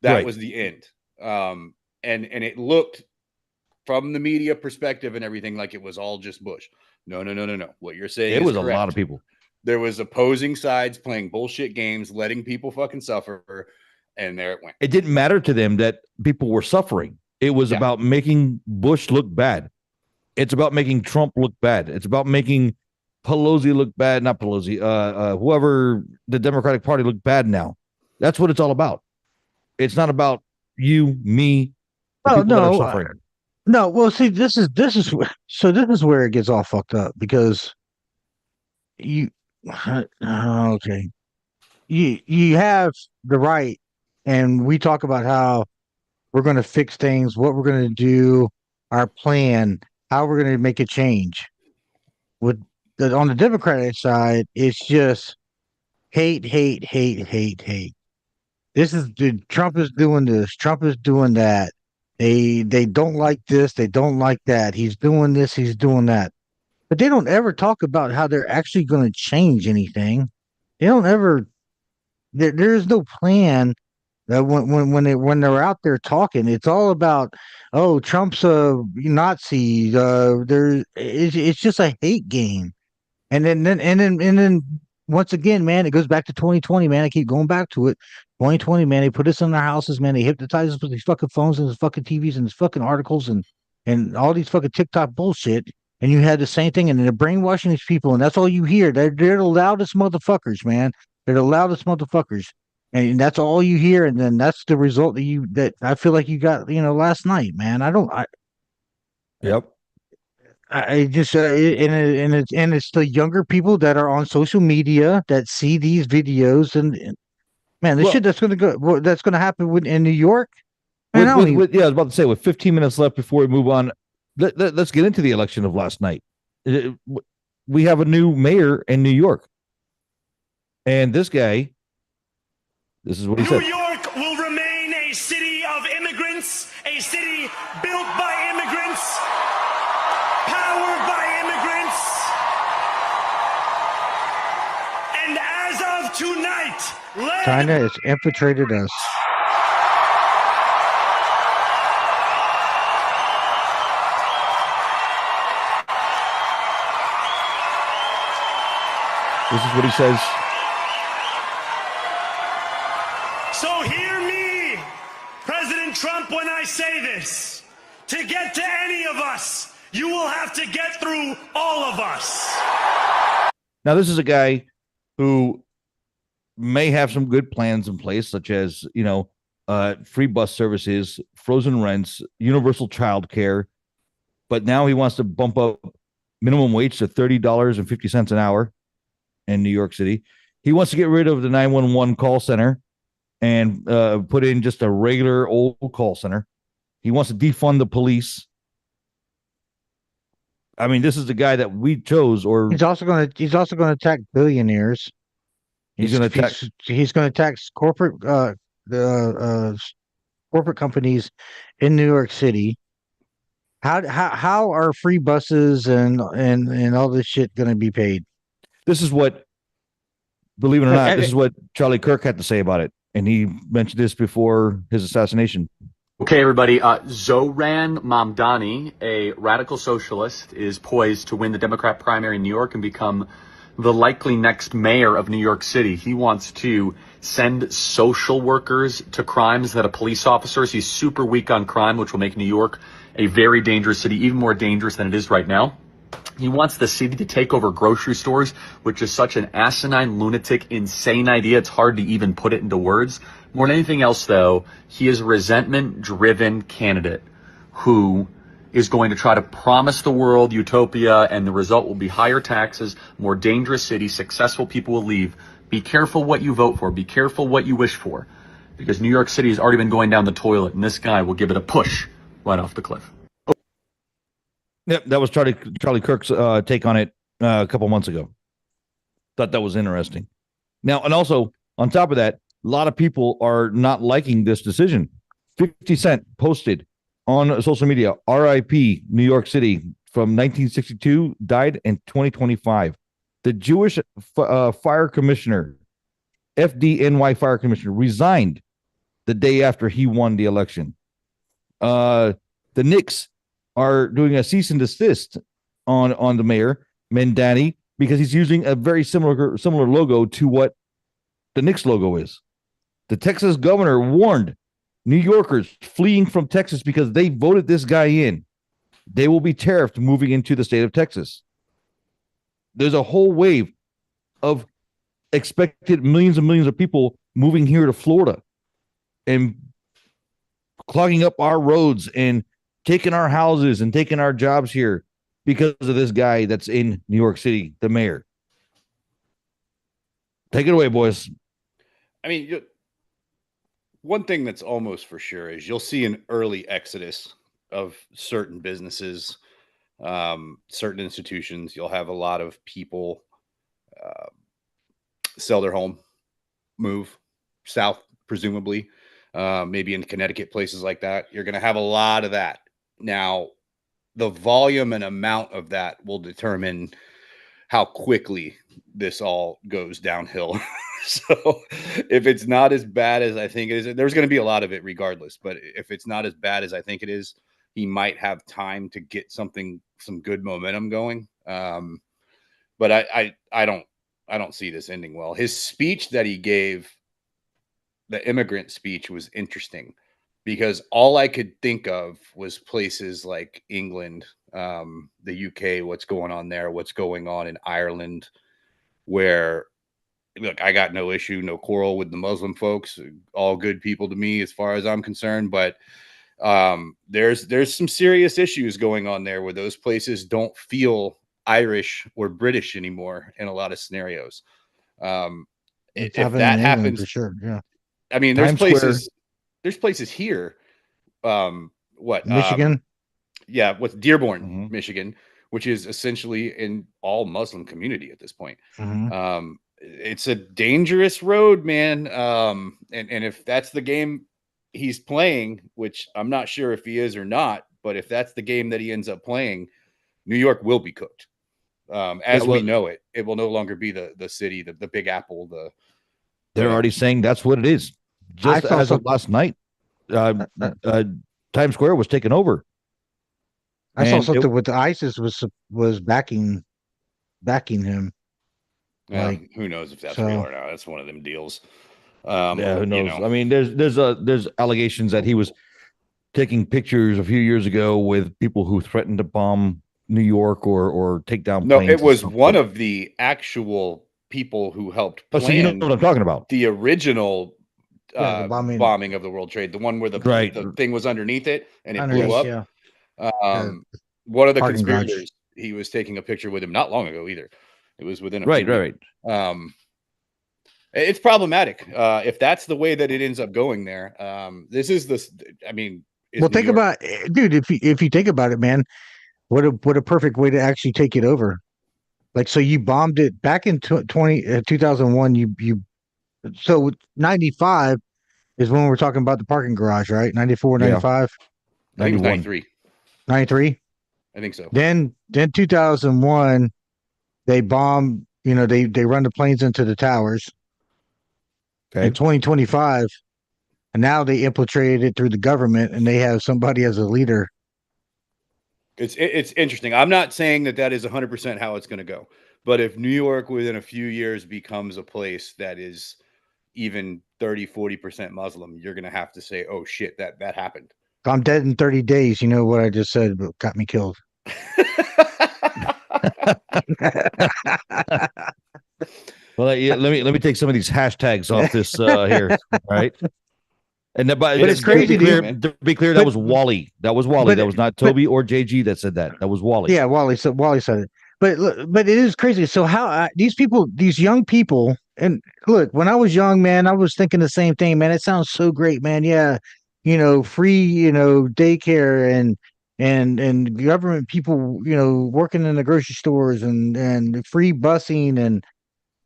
That was the end. And it looked from the media perspective and everything like it was all just Bush. No. What you're saying it is was correct. A lot of people. There was opposing sides playing bullshit games, letting people fucking suffer, and there it went. It didn't matter to them that people were suffering. It was about making Bush look bad. It's about making Trump look bad. It's about making Pelosi look bad. Not Pelosi. Whoever the Democratic Party look bad now. That's what it's all about. It's not about you, me. Oh no. Well, see, this is where it gets all fucked up because you have the right, and we talk about how we're going to fix things, what we're going to do, our plan, how we're going to make a change. On the Democratic side, it's just hate. Trump is doing this. Trump is doing that. They don't like this. They don't like that. He's doing this. He's doing that. But they don't ever talk about how they're actually going to change anything. They don't ever. There is no plan. That when they're out there talking, it's all about Trump's a Nazi. It's just a hate game. And then once again, man, it goes back to 2020, man. I keep going back to it. 2020, man. They put us in our houses, man. They hypnotize us with these fucking phones and these fucking TVs and these fucking articles and all these fucking TikTok bullshit. And you had the same thing, and they're brainwashing these people, and that's all you hear. They're the loudest motherfuckers, man. They're the loudest motherfuckers, and that's all you hear. And then that's the result that I feel like you got, last night, man. Yep. I just and it's the younger people that are on social media that see these videos and man, this Well- shit that's gonna happen in New York. Man, I don't even- I was about to say, with 15 minutes left before we move on, let's get into the election of last night. We have a new mayor in New York, and this guy, this is what he said. New York will remain a city of immigrants, a city built by immigrants, powered by immigrants. And as of tonight, China has infiltrated us. This is what he says. So hear me, President Trump, when I say this. To get to any of us, you will have to get through all of us. Now, this is a guy who may have some good plans in place, such as, free bus services, frozen rents, universal child care. But now he wants to bump up minimum wage to $30.50 an hour in New York City. He wants to get rid of the 911 call center and put in just a regular old call center. He wants to defund the police. I mean, this is the guy that we chose, or He's also gonna attack billionaires. He's gonna attack- He's gonna attack corporate corporate companies in New York City. How are free buses and all this shit gonna be paid? this is what, believe it or not, I- this is what Charlie Kirk had to say about it. And he mentioned this before his assassination. Okay, everybody. Zoran Mamdani, a radical socialist, is poised to win the Democrat primary in New York and become the likely next mayor of New York City. He wants to send social workers to crime instead of police officers. He's super weak on crime, which will make New York a very dangerous city, even more dangerous than it is right now. He wants the city to take over grocery stores, which is such an asinine, lunatic, insane idea. It's hard to even put it into words. More than anything else, though, he is a resentment-driven candidate who is going to try to promise the world utopia, and the result will be higher taxes, more dangerous cities, successful people will leave. Be careful what you vote for. Be careful what you wish for, because New York City has already been going down the toilet, and this guy will give it a push right off the cliff. Yep, that was Charlie Kirk's take on it a couple months ago. Thought that was interesting. Now, and also on top of that, a lot of people are not liking this decision. 50 Cent posted on social media, RIP New York City from 1962, died in 2025. The Jewish fire commissioner, FDNY fire commissioner, resigned the day after he won the election. The Knicks are doing a cease and desist on the mayor, Mandani, because he's using a very similar logo to what the Knicks logo is. The Texas governor warned New Yorkers fleeing from Texas because they voted this guy in. They will be tariffed moving into the state of Texas. There's a whole wave of expected millions and millions of people moving here to Florida and clogging up our roads and taking our houses and taking our jobs here because of this guy that's in New York City, the mayor. Take it away, boys. I mean, one thing that's almost for sure is you'll see an early exodus of certain businesses, certain institutions. You'll have a lot of people sell their home, move south, presumably, maybe in Connecticut, places like that. You're going to have a lot of that. Now, the volume and amount of that will determine how quickly this all goes downhill. So if it's not as bad as I think it is, there's going to be a lot of it regardless. But if it's not as bad as I think it is, he might have time to get some good momentum going. but I don't see this ending well. His speech that he gave, the immigrant speech, was interesting because all I could think of was places like England, the UK, what's going on there, what's going on in Ireland, where, look, I got no issue, no quarrel with the Muslim folks, all good people to me as far as I'm concerned, but there's some serious issues going on there where those places don't feel Irish or British anymore in a lot of scenarios. It's If happening that in England happens, for sure. Yeah. I mean, Times Square. there's places here. What? Michigan. Yeah, with Dearborn, Mhm. Michigan, which is essentially an all Muslim community at this point. Mhm. It's a dangerous road, man. And if that's the game he's playing, which I'm not sure if he is or not, but if that's the game that he ends up playing, New York will be cooked. As we know it, it will no longer be the city, the Big Apple. They're already saying that's what it is. Just I saw as of last night, Times Square was taken over. I saw And something with the ISIS was backing him. Like, who knows if that's so- real or not? That's one of them deals. Yeah, who knows? You know. I mean, there's allegations that he was taking pictures a few years ago with people who threatened to bomb New York or take down No, planes. it was one of the actual people who helped Oh, plan so you know what I'm talking about. the original Yeah, the bombing of the World Trade, the one where the thing was underneath it and it blew up. Yeah. One of the Parking garage. conspirators, he was taking a picture with him not long ago either. It was within a Right. few weeks. It's problematic if that's the way that it ends up going there. This is this. I mean, Well, think about, dude. If you think about it, man, what a perfect way to actually take it over. Like, so you bombed it back in 2001. You so 95 is when we're talking about the parking garage, right? 94, 95, I think it was 91. 93. 93. I think so. Then 2001, they bomb. You know, they run the planes into the towers. Okay. In 2025, and now they infiltrated it through the government, and they have somebody as a leader. It's interesting. I'm not saying that is 100% how it's going to go, but if New York within a few years becomes a place that is even 30-40% Muslim, you're going to have to say, "Oh shit, that happened." I'm dead in 30 days. You know what I just said, but got me killed. Well, yeah, let me take some of these hashtags off this here. All right. And but it's crazy, to be clear, that was Wally. That was Wally. That was not Toby or JG that said that. That was Wally. Yeah, Wally said it. But it is crazy. So how these people, these young people, and look, when I was young, man, I was thinking the same thing, man. It sounds so great, man. Yeah, you know, free, you know, daycare and government people, you know, working in the grocery stores and free busing and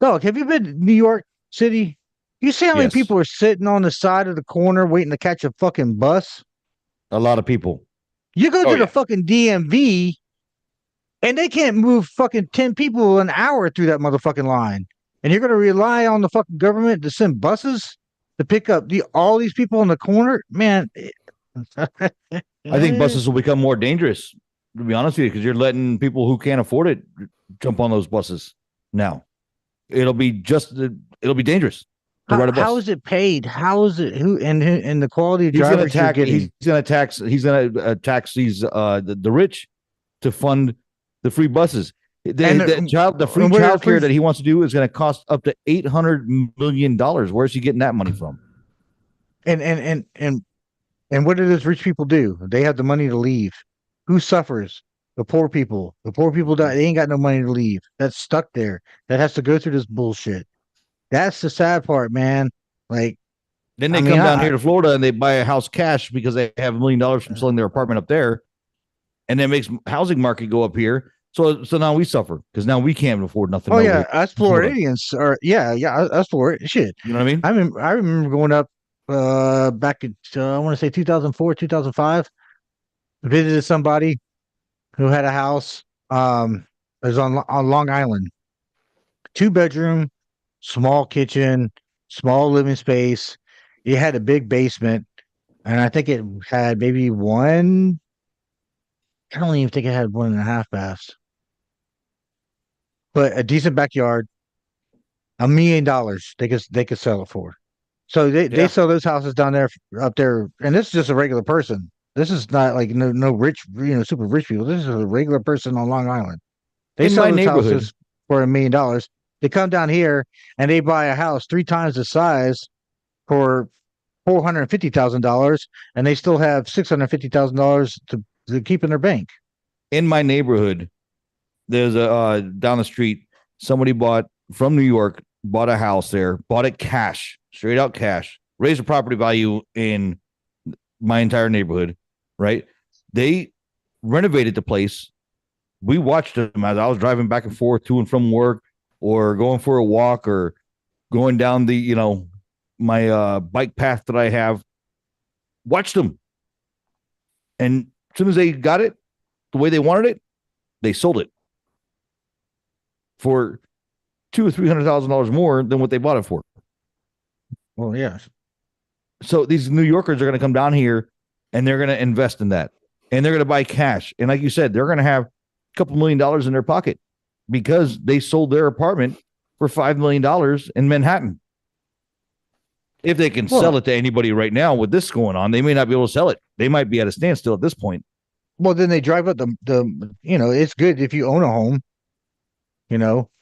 dog. Have you been to New York City? You see how many Yes. people are sitting on the side of the corner waiting to catch a fucking bus? A lot of people. You go to Oh, the fucking DMV and they can't move fucking 10 people an hour through that motherfucking line. And you're going to rely on the fucking government to send buses to pick up all these people in the corner? Man. I think buses will become more dangerous, to be honest with you, because you're letting people who can't afford it jump on those buses now. It'll be dangerous to ride a bus. How is it paid? How is it and the quality of drivers you're getting? He's going to tax these the rich to fund the free buses. The free child care that he wants to do is going to cost up to $800 million. Where's he getting that money from? And what do those rich people do? They have the money to leave. Who suffers? The poor people. The poor people die. They ain't got no money to leave. That's stuck there. That has to go through this bullshit. That's the sad part, man. Like, then they come down here to Florida and they buy a house cash because they have $1 million from selling their apartment up there, and that makes housing market go up here. So now we suffer because now we can't afford nothing. Oh yeah, us Floridians are us Florida shit. You know what I mean? I remember going up back in I want to say 2004, 2005. Visited somebody who had a house. It was on Long Island, 2-bedroom, small kitchen, small living space. It had a big basement, and I think it had maybe one. I don't even think it had 1.5 baths. but a decent backyard, $1 million they could sell it for. So they Yeah. sell those houses down there up there, and this is just a regular person. This is not like no rich, super rich people. This is a regular person on Long Island. They In sell my those neighborhood, houses for $1 million. They come down here and they buy a house 3 times the size for $450,000, and they still have $650,000 to keep in their bank. there's a down the street, somebody bought from New York, bought a house there, bought it cash, straight out cash, raised the property value in my entire neighborhood, right? They renovated the place. We watched them as I was driving back and forth to and from work or going for a walk or going down the, my bike path that I have. Watched them. And as soon as they got it the way they wanted it, they sold it for $200,000 or $300,000 more than what they bought it for. Well, yes. So these New Yorkers are going to come down here and they're going to invest in that, and they're going to buy cash. And like you said, they're going to have a couple $1 million in their pocket because they sold their apartment for $5 million in Manhattan. If they can sell it to anybody right now with this going on, they may not be able to sell it. They might be at a standstill at this point. Well, then they drive up it's good if you own a home,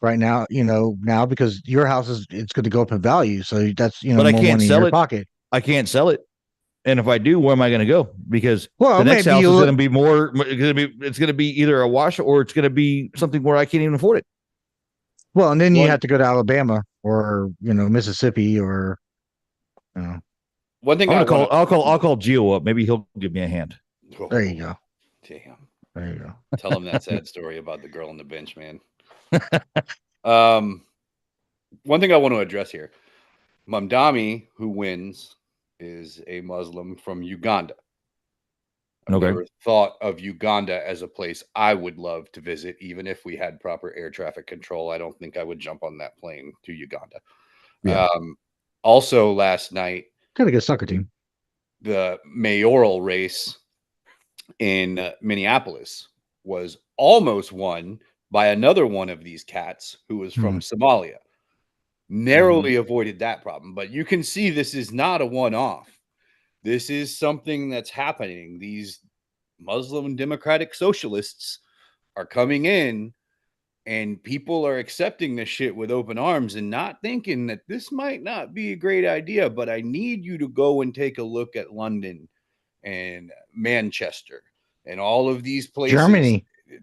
right now, now because your house it's going to go up in value. So that's, but I more can't money sell in your it. pocket. I can't sell it. And if I do, where am I going to go? Because Well, the next maybe house is you- going to be more. It's going to be either a wash or it's going to be something where I can't even afford it. Well, and then you One- have to go to Alabama or, Mississippi or, One thing I'll call Gio up. Maybe he'll give me a hand. there you go. Damn. There you go. Tell him that sad story about the girl on the bench, man. One thing I want to address here. Mamdani, who wins, is a Muslim from Uganda. I've Okay. never thought of Uganda as a place I would love to visit, even if we had proper air traffic control. I don't think I would jump on that plane to Uganda. Yeah. Also, last night, Got a good soccer team. the mayoral race in Minneapolis was almost won by another one of these cats who was from Somalia. Narrowly avoided that problem, but you can see this is not a one-off. This is something that's happening. These Muslim democratic socialists are coming in, and people are accepting this shit with open arms and not thinking that this might not be a great idea. But I need you to go and take a look at London and Manchester and all of these places.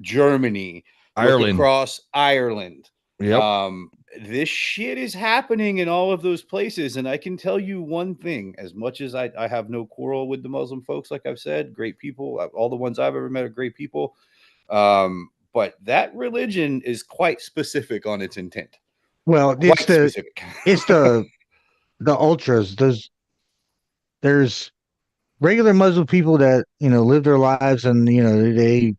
Germany, Ireland. look across Ireland. Yep. This shit is happening in all of those places. And I can tell you one thing, as much as I have no quarrel with the Muslim folks, like I've said, great people, all the ones I've ever met are great people. But that religion is quite specific on its intent. Well, Quite specific. it's the ultras. There's regular Muslim people that, live their lives and, they,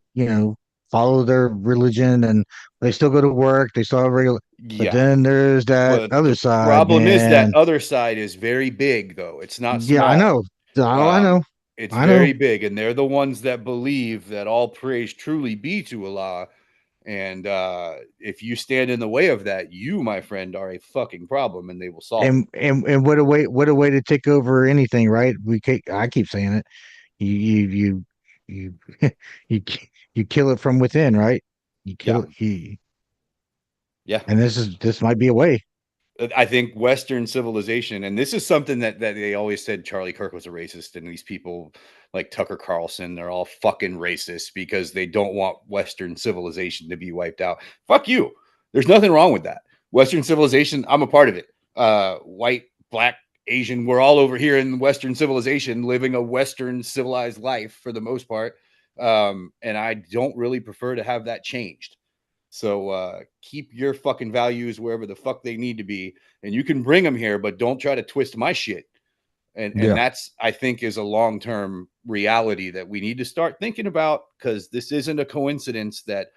follow their religion and they still go to work. They still have regular. But then there's that other side. Problem is that other side is very big, though. It's not small. Yeah, I know. I know. It's I very know. big, and they're the ones that believe that all praise truly be to Allah. And if you stand in the way of that, you, my friend, are a fucking problem, and they will solve it. And what a way to take over anything, right? I keep saying it. You you kill it from within, right? You kill it. Yeah. And this might be a way. I think Western civilization, and this is something that they always said Charlie Kirk was a racist, and these people like Tucker Carlson, they're all fucking racist because they don't want Western civilization to be wiped out. Fuck you. There's nothing wrong with that. Western civilization, I'm a part of it. White, black, Asian, we're all over here in Western civilization living a Western civilized life for the most part. And I don't really prefer to have that changed. So keep your fucking values wherever the fuck they need to be, and you can bring them here, but don't try to twist my shit. And that's, I think, is a long-term reality that we need to start thinking about, because this isn't a coincidence that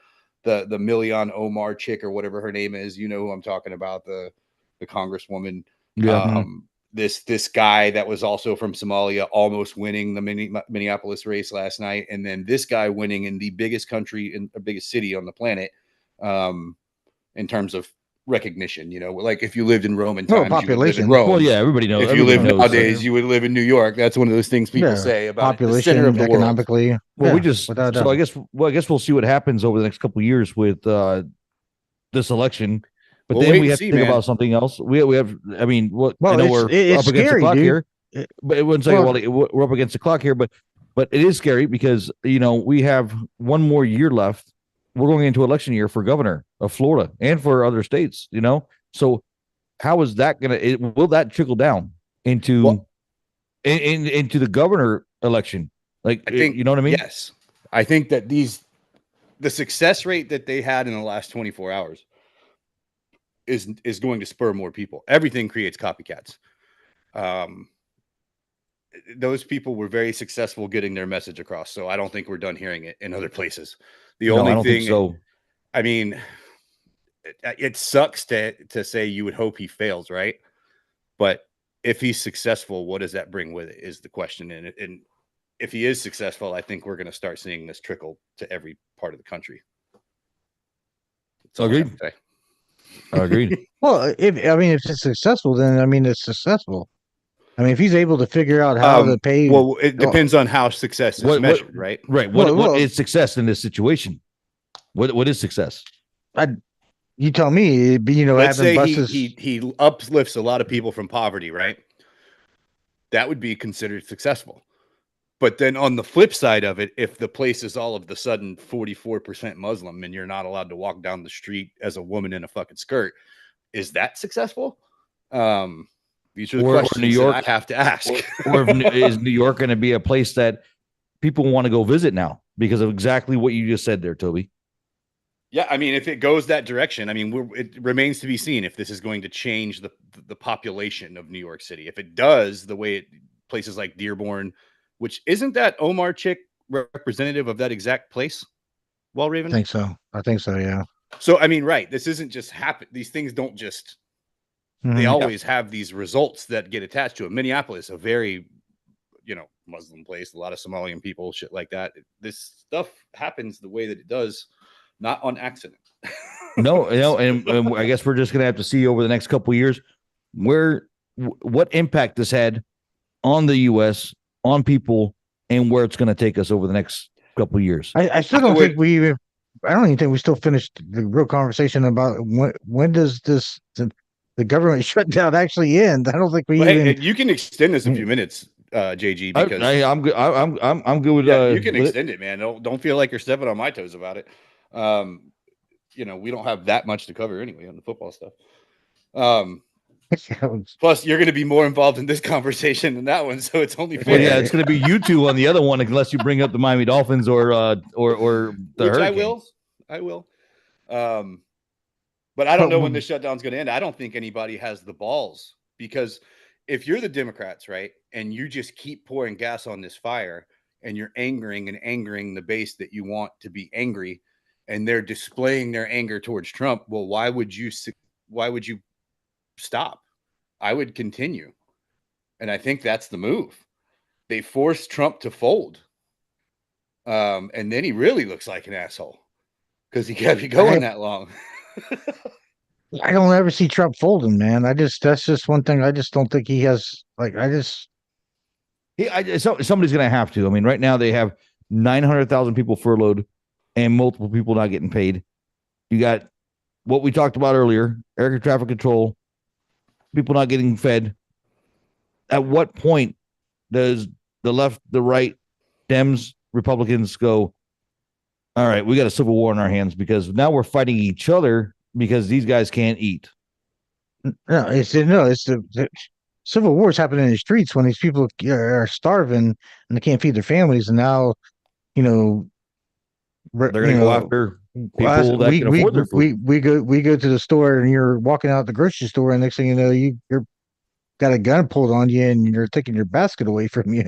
the Million Omar chick or whatever her name is, who I'm talking about, the congresswoman. Yeah. This guy that was also from Somalia almost winning the Minneapolis race last night, and then this guy winning in the biggest country in the biggest city on the planet. in terms of recognition. Like if you lived in Roman times, population. you would live in Rome. Well, yeah, everybody knows. If you live knows, nowadays, you would live in New York. That's one of those things people say about the center of the world. Economically. Well, I guess we'll see what happens over the next couple of years with this election. But then we have to think about something else. We have, I mean, I know we're up against the clock here, but it wouldn't say, we're up against the clock here, but it is scary because, we have one more year left. We're going into election year for governor of Florida and for other states, So how is that will that trickle down into into the governor election? Like, I think, you know what I mean? Yes. I think that the success rate that they had in the last 24 hours is going to spur more people. Everything creates copycats. Those people were very successful getting their message across. So I don't think we're done hearing it in other places. The only thing, so. I mean, it sucks to say you would hope he fails, right? But if he's successful, what does that bring with it is the question. And if he is successful, I think we're going to start seeing this trickle to every part of the country. Agreed. Agreed. Well, if it's successful, then it's successful. If he's able to figure out how to pay. Well, it depends on how success is measured, right? Right. What is success in this situation? What is success? You tell me. Let's say he uplifts a lot of people from poverty, right? That would be considered successful. But then on the flip side of it, if the place is all of a sudden 44% Muslim and you're not allowed to walk down the street as a woman in a fucking skirt, is that successful? These are the questions New York, that I have to ask. Or is New York going to be a place that people want to go visit now because of exactly what you just said there, Toby? Yeah, if it goes that direction, it remains to be seen if this is going to change the population of New York City. If it does, the way places like Dearborn, which isn't that Omar chick representative of that exact place? Raven? I think so. Yeah. So, right. This isn't just happen. These things don't just, they always have these results that get attached to it. Minneapolis, a very, Muslim place, a lot of Somalian people, shit like that. This stuff happens the way that it does, not on accident. No, and I guess we're just going to have to see over the next couple of years what impact this had on the U.S., on people, and where it's going to take us over the next couple of years. I still don't think I don't even think we still finished the real conversation about when does the government shutdown actually end. I don't think you can extend this a few minutes, JG, because I'm good. I'm good with you can extend it, man. Don't feel like you're stepping on my toes about it. We don't have that much to cover anyway on the football stuff. Plus, you're going to be more involved in this conversation than that one, so it's only fair. Well, yeah, it's going to be you two on the other one, unless you bring up the Miami Dolphins or the Hurricanes. I will. But I don't know when the shutdown's going to end. I don't think anybody has the balls, because if you're the Democrats, right, and you just keep pouring gas on this fire, and you're angering the base that you want to be angry, and they're displaying their anger towards Trump, well, why would you stop? I would continue. And I think that's the move. They forced Trump to fold. And then he really looks like an asshole because he can't be going that long. I don't ever see Trump folding, man. That's just one thing. I just don't think he has, somebody's going to have to. Right now they have 900,000 people furloughed and multiple people not getting paid. You got what we talked about earlier, air traffic control, people not getting fed. At what point does the left, the right, Dems, Republicans go, all right, we got a civil war in our hands because now we're fighting each other because these guys can't eat? No, it's the civil wars happening in the streets when these people are starving and they can't feed their families, and now, they're going to go after people that can afford their food. We go to the store and you're walking out the grocery store, and next thing you know, you're got a gun pulled on you and you're taking your basket away from you.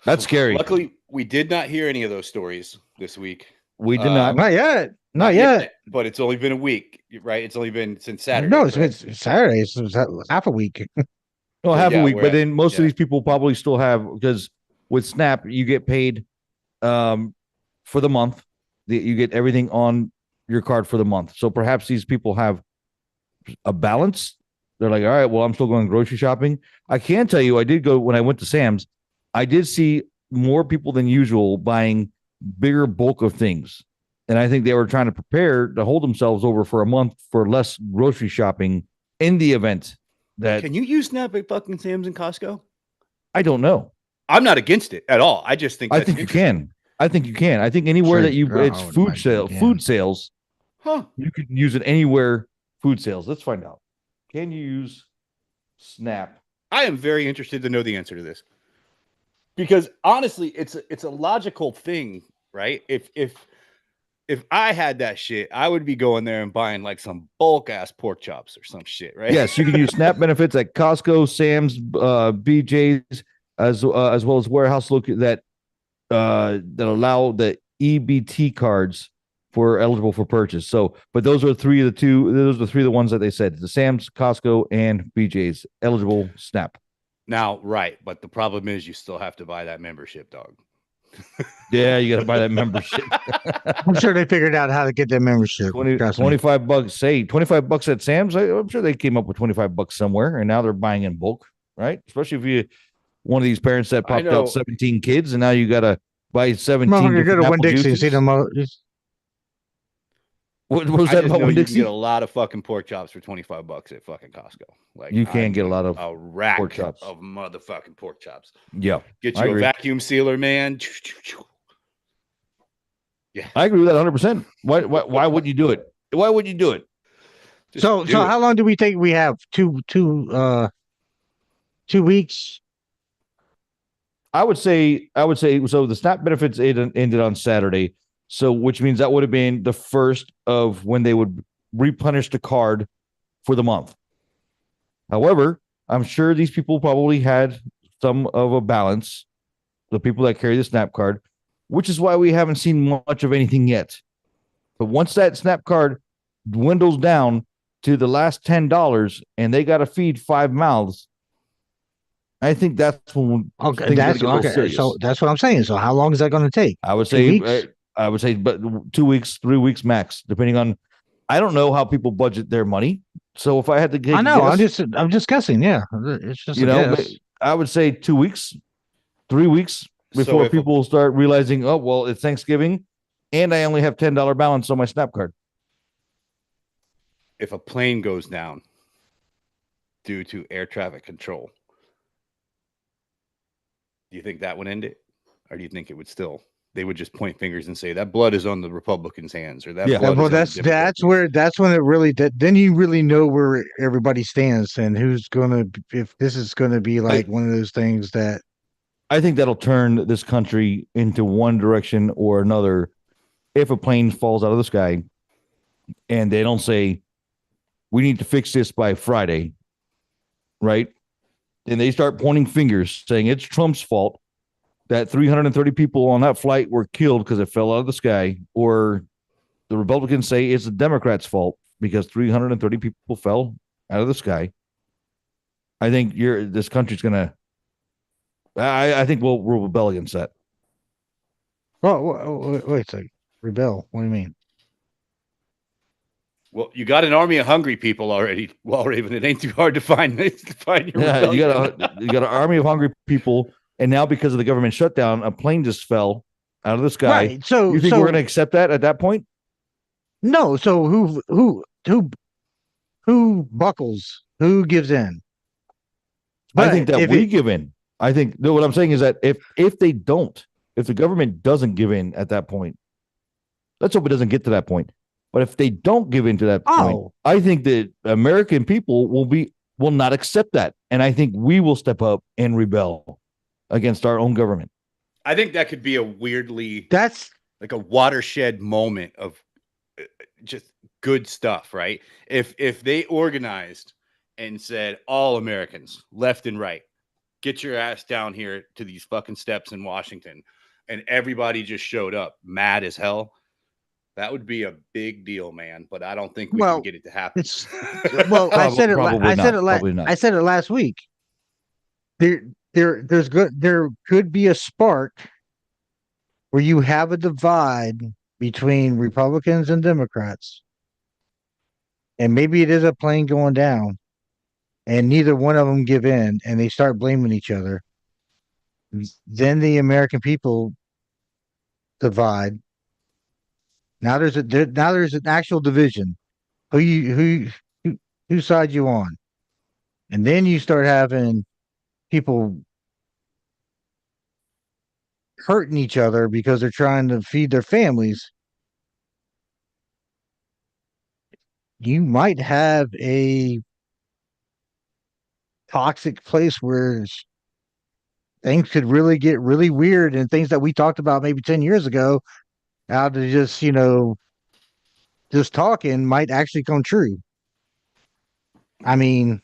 That's scary. Luckily, we did not hear any of those stories this week. We did not. Not yet. Not yet. But it's only been a week, right? It's only been since Saturday. No, it's been Saturday. It's half a week. No, half a week. But then most of these people probably still have, because with SNAP, you get paid for the month. you get everything on your card for the month. So perhaps these people have a balance. They're like, all right, well, I'm still going grocery shopping. I can tell you, I did go when I went to Sam's. I did see more people than usual buying bigger bulk of things. And I think they were trying to prepare to hold themselves over for a month for less grocery shopping in the event that. Can you use Snap at fucking Sam's and Costco? I don't know. I'm not against it at all. I just think I think you can. I think you can. I think anywhere that it's food sales. Huh. You can use it anywhere. Food sales. Let's find out. Can you use Snap? I am very interested to know the answer to this. Because honestly, it's a logical thing, right? If I had that shit, I would be going there and buying like some bulk ass pork chops or some shit, right? Yes, you can use Snap benefits at Costco, Sam's, BJ's, as well as warehouse that allow the EBT cards for eligible for purchase. So, but those are three of the ones that they said: the Sam's, Costco, and BJ's eligible Snap. Now, right, but the problem is you still have to buy that membership, dog. Yeah, you got to buy that membership. I'm sure they figured out how to get that membership. $25. Say $25 at Sam's. I'm sure they came up with $25 somewhere, and now they're buying in bulk, right? Especially if you one of these parents that popped out 17 kids, and now you got to buy 17. You go to Winn-Dixie and see them. What was that about Winn-Dixie? You can get a lot of fucking pork chops for $25 at fucking Costco. Like you can get a lot of a rack pork chops. of motherfucking pork chops. Yeah, get you a vacuum sealer, man. Yeah, I agree with that 100%. Why would you do it? Why would you do it? So how long do we think we have? 2 weeks. I would say so. The SNAP benefits ended on Saturday. So, which means that would have been the first of when they would replenish the card for the month. However, I'm sure these people probably had some of a balance, the people that carry the SNAP card, which is why we haven't seen much of anything yet. But once that SNAP card dwindles down to the last $10 and they got to feed 5 mouths, I think that's when. Okay, that's okay. So that's what I'm saying. So how long is that going to take? I would say, but 2 weeks, 3 weeks max, depending on. I don't know how people budget their money. So if I had to guess, I know. I'm just guessing. Yeah, it's just I would say 2 weeks, 3 weeks before people start realizing, oh well, it's Thanksgiving, and I only have $10 balance on my SNAP card. If a plane goes down due to air traffic control, do you think that would end it, or do you think it would still? They would just point fingers and say that blood is on the Republicans' hands, or that. Yeah, blood well, that's when it really. Then you really know where everybody stands and who's gonna. If this is gonna be like one of those things that. I think that'll turn this country into one direction or another. If a plane falls out of the sky, and they don't say, "We need to fix this by Friday," right? And they start pointing fingers, saying it's Trump's fault that 330 people on that flight were killed because it fell out of the sky, or the Republicans say it's the Democrats' fault because 330 people fell out of the sky. I think this country's gonna. I think we'll rebel against that. Oh, wait a second. Rebel? What do you mean? Well, you got an army of hungry people already, Raven. It ain't too hard to find your rebellion. you got an army of hungry people. And now, because of the government shutdown, a plane just fell out of the sky. Right. So you think we're going to accept that at that point? No. So who buckles? Who gives in? But I think that we give in. I think what I'm saying is that if the government doesn't give in at that point, let's hope it doesn't get to that point. But if they don't give in to that point, I think that American people will not accept that, and I think we will step up and rebel against our own government. I think that could be a weirdly that's like a watershed moment of just good stuff, right? If they organized and said, all Americans, left and right, get your ass down here to these fucking steps in Washington, and everybody just showed up mad as hell, that would be a big deal, man. But I don't think we can get it to happen. I said it last week. There could be a spark where you have a divide between Republicans and Democrats. And maybe it is a plane going down, and neither one of them give in, and they start blaming each other. Then the American people divide. Now there's an actual division. Whose side you on? And then you start having people hurting each other because they're trying to feed their families. You might have a toxic place where things could really get really weird, and things that we talked about maybe 10 years ago out of just talking might actually come true. I mean,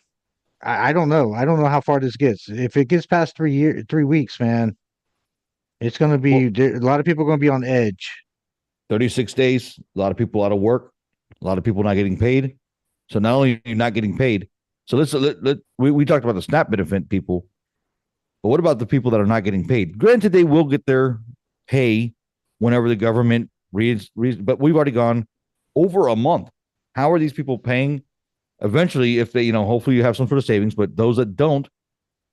I don't know. I don't know how far this gets. If it gets past 3 weeks, man, it's going to be a lot of people are going to be on edge. 36 days, a lot of people out of work, a lot of people not getting paid. So not only are you not getting paid, so we talked about the SNAP benefit people, but what about the people that are not getting paid? Granted, they will get their pay whenever the government reads, but we've already gone over a month. How are these people paying? Eventually, if they, hopefully you have some sort of savings, but those that don't,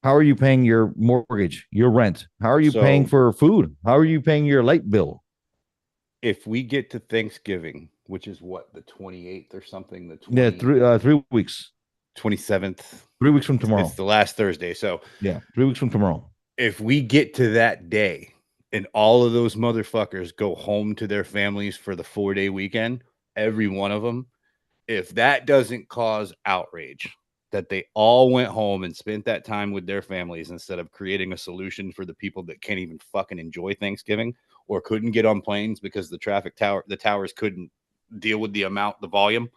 how are you paying your mortgage, your rent? How are you paying for food? How are you paying your light bill? If we get to Thanksgiving, which is what, the 28th or something? The 20, 3 weeks. 27th. 3 weeks from tomorrow. It's the last Thursday. So yeah, 3 weeks from tomorrow. If we get to that day and all of those motherfuckers go home to their families for the 4-day weekend, every one of them, if that doesn't cause outrage, that they all went home and spent that time with their families instead of creating a solution for the people that can't even fucking enjoy Thanksgiving or couldn't get on planes because the towers couldn't deal with the volume.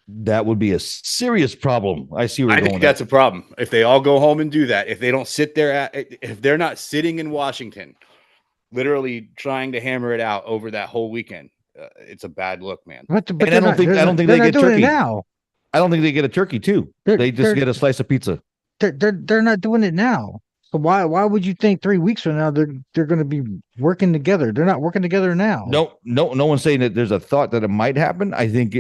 That would be a serious problem. I see where you're going. I think that's a problem. If they all go home and do that, if they don't sit there, if they're not sitting in Washington, literally trying to hammer it out over that whole weekend, it's a bad look, man. But I don't think they get turkey now. I don't think they get a turkey too. They just get a slice of pizza. They're not doing it now. So why would you think 3 weeks from now they're going to be working together? They're not working together now. No one's saying that there's a thought that it might happen. I think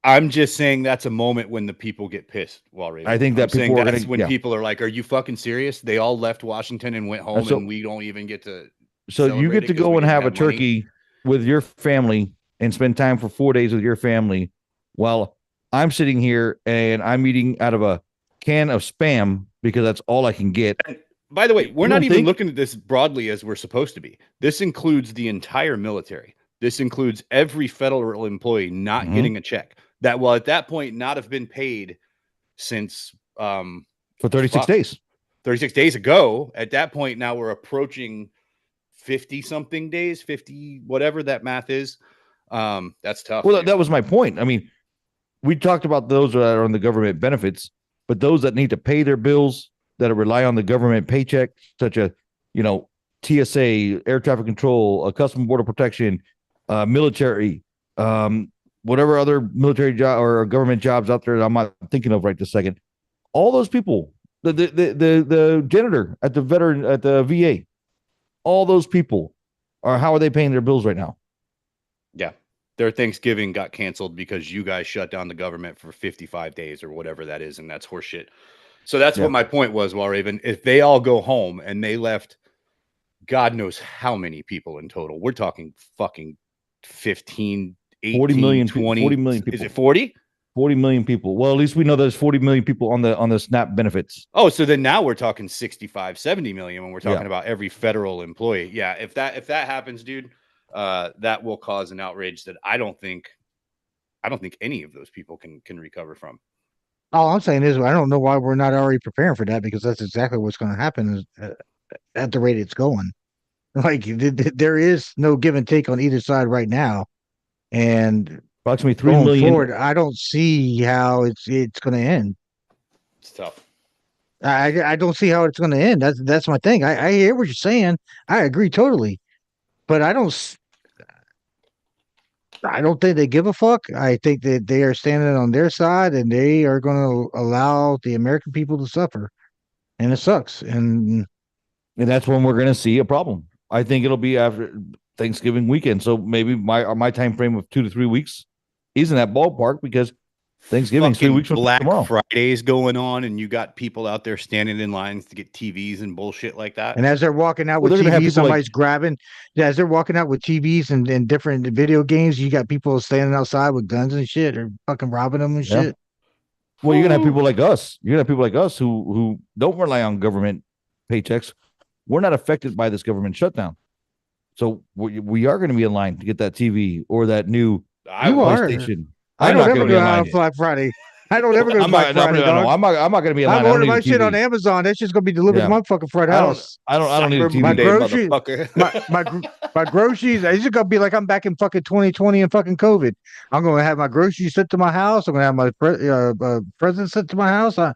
I'm just saying that's a moment when the people get pissed. I think that people are like, "Are you fucking serious?" They all left Washington and went home, and we don't even get to. So you get to go and have a turkey with your family and spend time for 4 days with your family, while I'm sitting here and I'm eating out of a can of Spam because that's all I can get. And by the way, we're not even looking at this broadly as we're supposed to be. This includes the entire military. This includes every federal employee not getting a check that will at that point not have been paid since for 36 days. 36 days ago. At that point, now we're approaching 50 something days, 50, whatever that math is. That's tough. Well, that was my point. I mean, we talked about those that are on the government benefits, but those that need to pay their bills, that rely on the government paycheck, such as, TSA, air traffic control, Customs Border Protection, military, whatever other military job or government jobs out there that I'm not thinking of right this second. All those people, the janitor at the VA, all those people how are they paying their bills right now? Yeah. Their Thanksgiving got canceled because you guys shut down the government for 55 days or whatever that is. And that's horseshit. So that's what my point was, Raven. If they all go home and they left, God knows how many people in total. We're talking fucking 15, 18, 40 million, 20. 40 million people. Is it 40? 40 million people. Well, at least we know there's 40 million people on the SNAP benefits. Oh, so then now we're talking 65, 70 million when we're talking about every federal employee. Yeah. If that happens, dude, that will cause an outrage that I don't think any of those people can recover from. All I'm saying is I don't know why we're not already preparing for that, because that's exactly what's going to happen at the rate it's going. Like there is no give and take on either side right now, and approximately 3 going million forward, I don't see how it's going to end. It's tough. I don't see how it's going to end. That's my thing. I hear what you're saying. I agree totally, but I don't think they give a fuck. I think that they are standing on their side, and they are going to allow the American people to suffer, and it sucks. And that's when we're going to see a problem. I think it'll be after Thanksgiving weekend. So maybe my time frame of 2 to 3 weeks is in that ballpark because Thanksgiving's 3 weeks from Black tomorrow. Fridays going on, and you got people out there standing in lines to get TVs and bullshit like that. And as they're walking out with they're gonna have TVs, people somebody's grabbing. Yeah, as they're walking out with TVs and different video games, you got people standing outside with guns and shit, or fucking robbing them and shit. Well, you're gonna have people like us. You're gonna have people like us who don't rely on government paychecks. We're not affected by this government shutdown, so we are going to be in line to get that TV or that new PlayStation. I don't ever go out on Black Friday. I don't ever go to Black Friday. No, I'm not going to be in line. I'm ordering my shit on Amazon. That's just going to be delivered to my fucking front house. I don't need a TV. My groceries, my groceries. It's just going to be like I'm back in fucking 2020 and fucking COVID. I'm going to have my groceries sent to my house. I'm going to have my presents sent to my house. I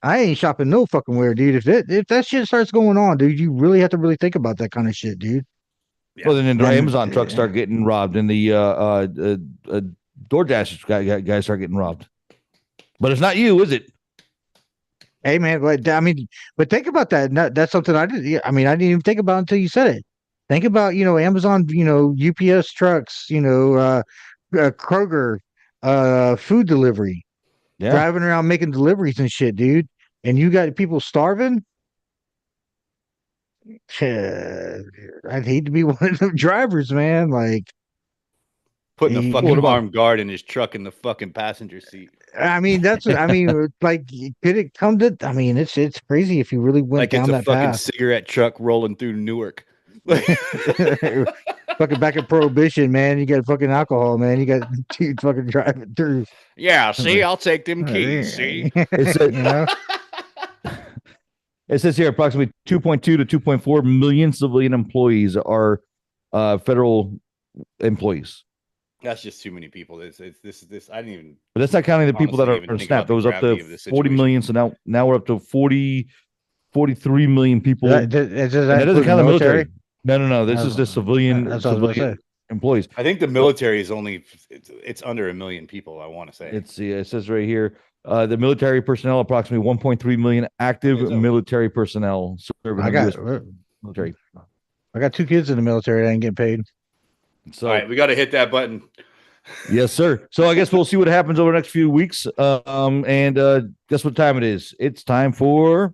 ain't shopping no fucking where, dude. If that shit starts going on, dude, you really have to really think about that kind of shit, dude. Yeah. Well, then the Amazon trucks start getting robbed, and the DoorDash guys start getting robbed. But it's not you, is it? Hey, man, but think about that. That's something I didn't. I didn't even think about until you said it. Think about Amazon, UPS trucks, Kroger, food delivery, driving around making deliveries and shit, dude. And you got people starving. I'd hate to be one of them drivers, man. Like putting a fucking armed guard in his truck in the fucking passenger seat. That's like, could it come to? It's crazy if you really went like down that path. Like it's a fucking cigarette truck rolling through Newark. Fucking back in Prohibition, man. You got fucking alcohol, man. You got two fucking driving through. Yeah, see, I'll take them keys. See, It says here approximately 2.2 to 2.4 million civilian employees are federal employees. That's just too many people. This. I didn't even. But that's not counting the people that are SNAP. That was up to 40 million. So now we're up to 43 million people. That doesn't count the military. No. This is just civilian employees. I think the military is only it's under 1 million people. I want to say. It says right here. The military personnel, approximately 1.3 million active military personnel serving in the U.S. military. I got 2 kids in the military that ain't getting paid. So, all right, we got to hit that button. Yes, sir. So I guess we'll see what happens over the next few weeks. And guess what time it is? It's time for.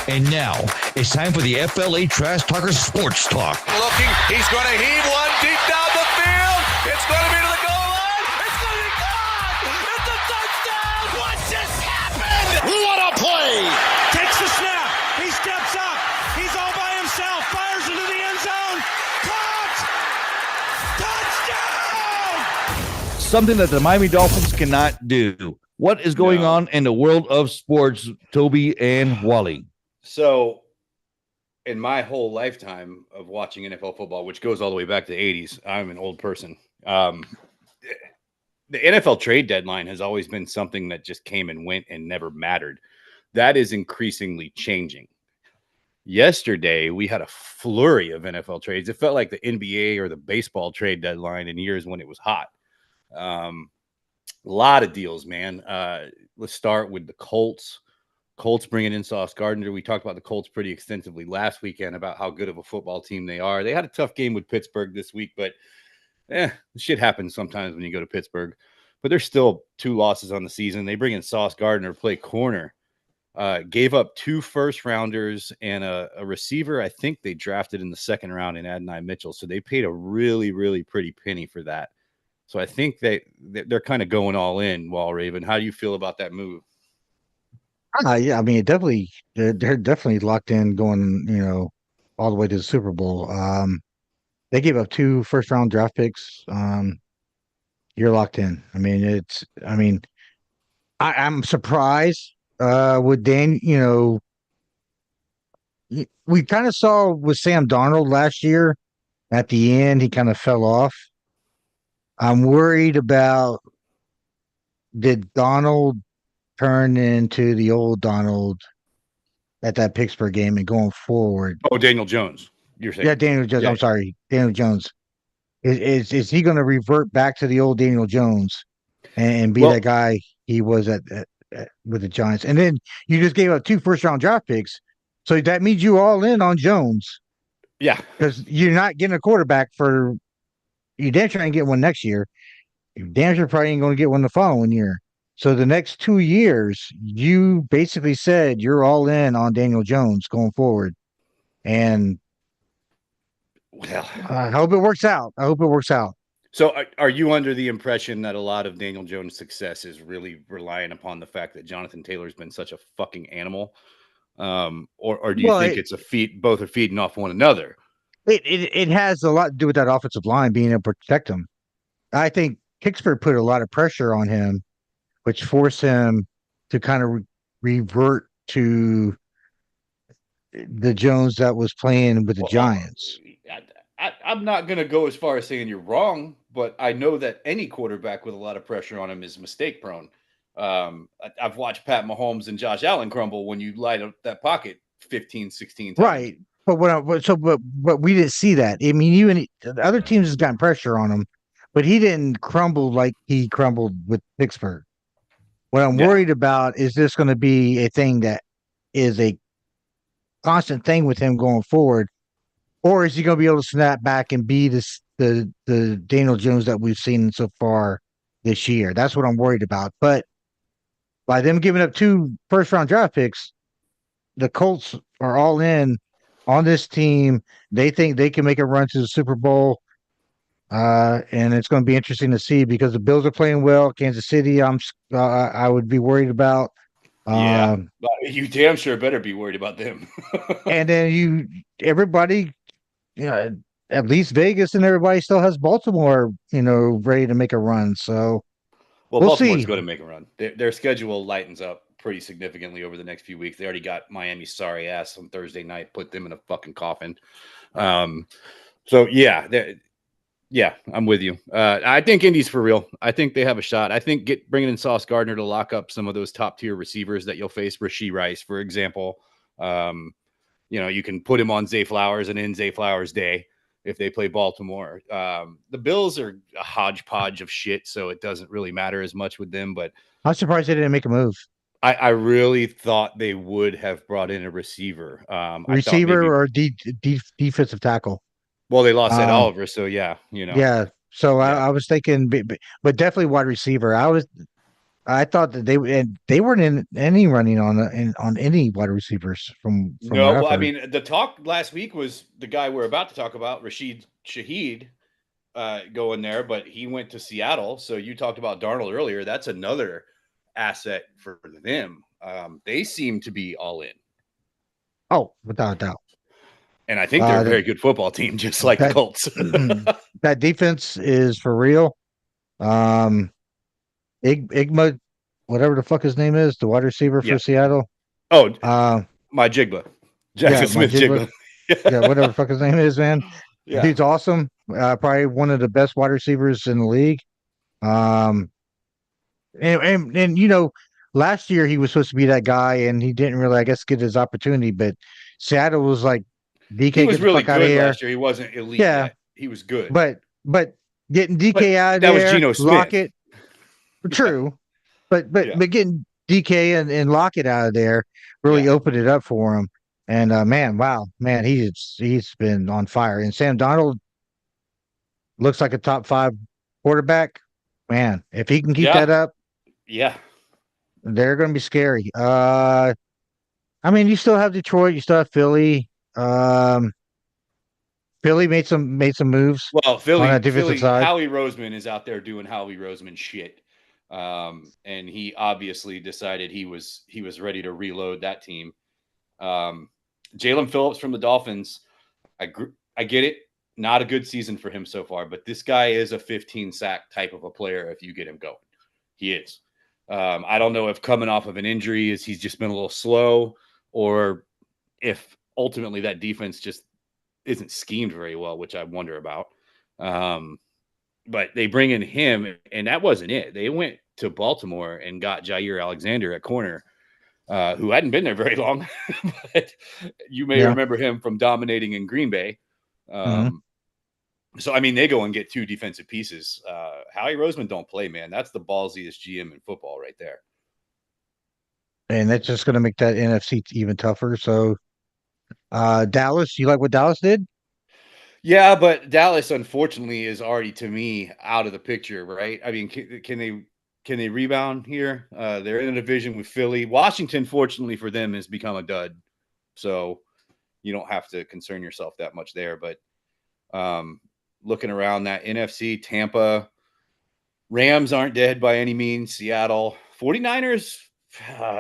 And now it's time for the FLA Trash Talkers Sports Talk. Looking, he's going to heave one deep down the field. It's going to be to the goal line. It's going to be gone. It's a touchdown. What just happened? What a play. Takes the snap. He steps up. He's all by himself. Fires into the end zone. Caught. Touchdown. Something that the Miami Dolphins cannot do. What is going on in the world of sports, Toby and Wally? So, in my whole lifetime of watching NFL football, which goes all the way back to the 80s, I'm an old person. The NFL trade deadline has always been something that just came and went and never mattered. That is increasingly changing. Yesterday, we had a flurry of NFL trades. It felt like the NBA or the baseball trade deadline in years when it was hot. A lot of deals, man. Let's start with the Colts. Colts bringing in Sauce Gardner. We talked about the Colts pretty extensively last weekend about how good of a football team they are. They had a tough game with Pittsburgh this week, but shit happens sometimes when you go to Pittsburgh. But there's still 2 losses on the season. They bring in Sauce Gardner to play corner. Gave up 2 first-rounders and a receiver I think they drafted in the 2nd round in Adonai Mitchell. So they paid a really, really pretty penny for that. So I think they're kind of going all in, Wall Raven. How do you feel about that move? Yeah, they're definitely locked in going, all the way to the Super Bowl. They gave up 2 first-round draft picks. You're locked in. I'm surprised with Dan. We kind of saw with Sam Darnold last year. At the end, he kind of fell off. I'm worried about, did Donald turn into the old Donald at that Pittsburgh game and going forward? Oh, Daniel Jones. You're saying? Yeah, Daniel Jones. Yeah. I'm sorry, Daniel Jones. Is he going to revert back to the old Daniel Jones and be that guy he was at with the Giants? And then you just gave up 2 first-round draft picks, so that means you all in on Jones. Yeah. because you're not getting a quarterback for you. Damn sure ain't get one next year. You damn sure probably ain't going to get one the following year. So the next 2 years, you basically said you're all in on Daniel Jones going forward, and Well, I hope it works out. I hope it works out. so are you under the impression that a lot of Daniel Jones' success is really relying upon the fact that Jonathan Taylor's been such a fucking animal? Or do you Well, think it's a feed, both are feeding off one another? it has a lot to do with that offensive line being able to protect him. I think Kicksburg put a lot of pressure on him, which forced him to kind of revert to the Jones that was playing with the Well, Giants. I'm not going to go as far as saying you're wrong, but I know that any quarterback with a lot of pressure on him is mistake prone. I've watched Pat Mahomes and Josh Allen crumble when you light up that pocket 15, 16 times. Right. But but we didn't see that. I mean, even the other teams has gotten pressure on him, but he didn't crumble like he crumbled with Pittsburgh. What I'm worried about is this going to be a thing that is a constant thing with him going forward, or is he going to be able to snap back and be the Daniel Jones that we've seen so far this year? That's what I'm worried about. But by them giving up 2 first-round draft picks, the Colts are all in on this team. They think they can make a run to the Super Bowl. And it's going to be interesting to see because the Bills are playing well. Kansas City, I would be worried about. Yeah, but you damn sure better be worried about them. And then everybody, at least Vegas and everybody still has Baltimore, ready to make a run. So Well, we'll Baltimore's see. going to make a run. Their schedule lightens up pretty significantly over the next few weeks. They already got Miami's sorry ass on Thursday night, put them in a fucking coffin. So yeah, I'm with you. I think Indy's for real. I think they have a shot. I think bringing in Sauce Gardner to lock up some of those top tier receivers that you'll face, Rashee Rice, for example. You can put him on Zay Flowers and in Zay Flowers' day if they play Baltimore. The Bills are a hodgepodge of shit, so it doesn't really matter as much with them. But I'm surprised they didn't make a move. I really thought they would have brought in a receiver. Receiver or defensive tackle. Well, they lost Ed Oliver, so yeah, Yeah. So I was thinking, but definitely wide receiver. I thought that they weren't in any running on any wide receivers from no. Well, I mean, the talk last week was the guy we're about to talk about, Rashid Shaheed, going there, but he went to Seattle. So you talked about Darnold earlier. That's another asset for them. They seem to be all in. Oh, without a doubt. And I think they're a very good football team, just like the Colts. That defense is for real. Igma, whatever the fuck his name is, the wide receiver for Seattle. Oh, my Jigba. Jackson Smith Jigba. Yeah, whatever the fuck his name is, man. Yeah. Dude's awesome. Probably one of the best wide receivers in the league. And last year he was supposed to be that guy, and he didn't really, I guess, get his opportunity. But Seattle was like, DK, he was get the really fuck out of good here. last year. He wasn't elite. Yeah, yet. He was good. But getting DK out of that there, was Geno Smith. Lockett. True, but getting DK and Lockett out of there really opened it up for him. And man, he's been on fire. And Sam Darnold looks like a top 5 quarterback. Man, if he can keep that up, they're going to be scary. I mean, you still have Detroit, you still have Philly. Philly made some moves. Well, Philly, on that defensive side. Howie Roseman is out there doing Howie Roseman shit. And he obviously decided he was ready to reload that team. Jalen Phillips from the Dolphins, I get it. Not a good season for him so far, but this guy is a 15 sack type of a player if you get him going. He is. I don't know if coming off of an injury he's just been a little slow, or if ultimately that defense just isn't schemed very well, which I wonder about. But they bring in him, and that wasn't it. They went to Baltimore and got Jair Alexander at corner, who hadn't been there very long. But you may remember him from dominating in Green Bay. So, I mean, they go and get 2 defensive pieces. Howie Roseman don't play, man. That's the ballsiest GM in football right there. And that's just going to make that NFC even tougher. So, Dallas, you like what Dallas did? Yeah, but Dallas, unfortunately, is already to me out of the picture, right? I mean, can they rebound here? They're in a division with Philly. Washington, fortunately for them, has become a dud, so you don't have to concern yourself that much there. But looking around that NFC, Tampa, Rams aren't dead by any means. Seattle, 49ers,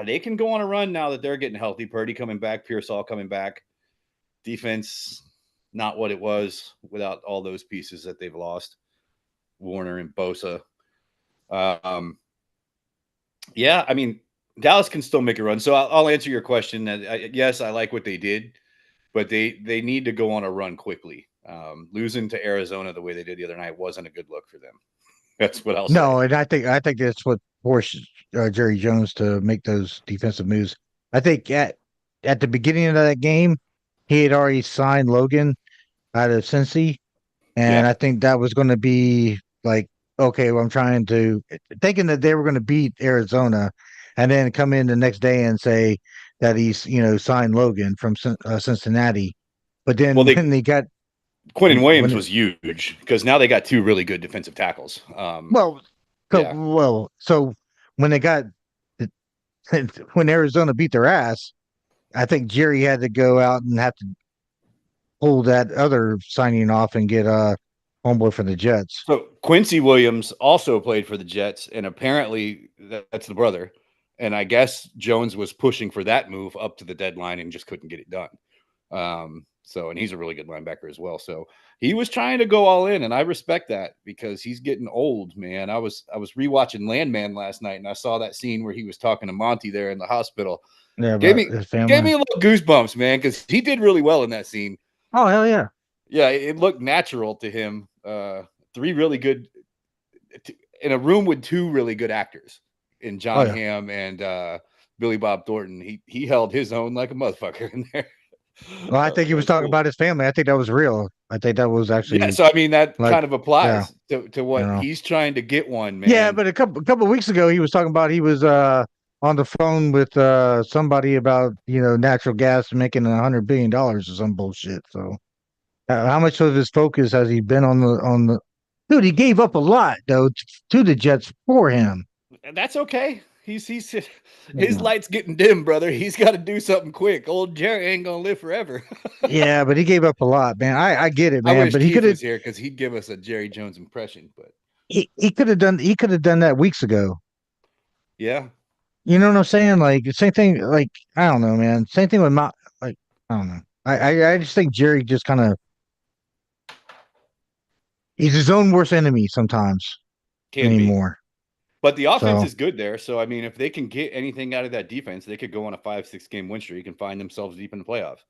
they can go on a run now that they're getting healthy. Purdy coming back, Pearsall coming back. Defense, not what it was without all those pieces that they've lost. Warner and Bosa. Yeah, I mean, Dallas can still make a run. So I'll answer your question. Yes, I like what they did, but they need to go on a run quickly. Losing to Arizona the way they did the other night wasn't a good look for them. That's what I'll say. No, and I think that's what forced Jerry Jones to make those defensive moves. I think at the beginning of that game, he had already signed Logan out of Cincy, and Yeah. I think that was going to be like, okay, well, I'm thinking that they were going to beat Arizona, and then come in the next day and say that he's signed Logan from Cincinnati, but then Well, when they got Quentin Williams when was huge because now they got two really good defensive tackles. well, so, Yeah. so when they got when Arizona beat their ass, I think Jerry had to go out and have to pull that other signing off and get homeboy for the Jets. So Quincy Williams also played for the Jets, and apparently that's the brother. And I guess Jones was pushing for that move up to the deadline and just couldn't get it done. And he's a really good linebacker as well. So he was trying to go all in, and I respect that because he's getting old, man. I was rewatching Landman last night, and I saw that scene where he was talking to Monty there in the hospital. Yeah, Gave his family. me a little goosebumps, man, because he did really well in that scene. Oh hell yeah! Yeah, it looked natural to him. Three really good in a room with two really good actors in John Hamm and Billy Bob Thornton. He held his own like a motherfucker in there. Well, I think he was talking about his family. I think that was real. I think that was actually. Yeah, so I mean that kind of applies to what he's trying to get one, man. Yeah, but a couple of weeks ago he was talking about he was on the phone with somebody about natural gas making $100 billion or some bullshit. So how much of his focus has he been on the dude? He gave up a lot though to the Jets for him. That's okay. His light's getting dim, brother. He's got to do something quick. Old Jerry ain't gonna live forever. Yeah, but he gave up a lot, man. I get it, man. I wish but Keith he could have here because he'd give us a Jerry Jones impression. But he could have done that weeks ago. Yeah. You know what I'm saying? Like same thing. Like I don't know, man. Same thing with I don't know. I just think Jerry just kind of he's his own worst enemy sometimes anymore. But the offense is good there. So, I mean, if they can get anything out of that defense, they could go on a 5-6 game win streak and find themselves deep in the playoffs.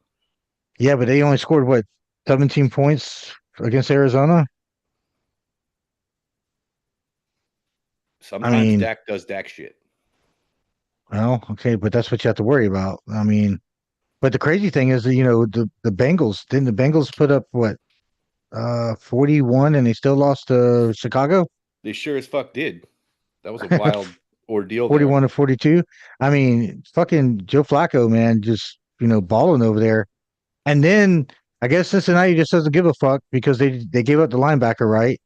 Yeah, but they only scored 17 points against Arizona? Sometimes Dak does Dak shit. Well, okay, but that's what you have to worry about. I mean, but the crazy thing is that, the Bengals, didn't the Bengals put up 41 and they still lost to Chicago? They sure as fuck did. That was a wild ordeal. 41 to 42. I mean, fucking Joe Flacco, man, just, balling over there. And then I guess Cincinnati just doesn't give a fuck because they gave up the linebacker, right?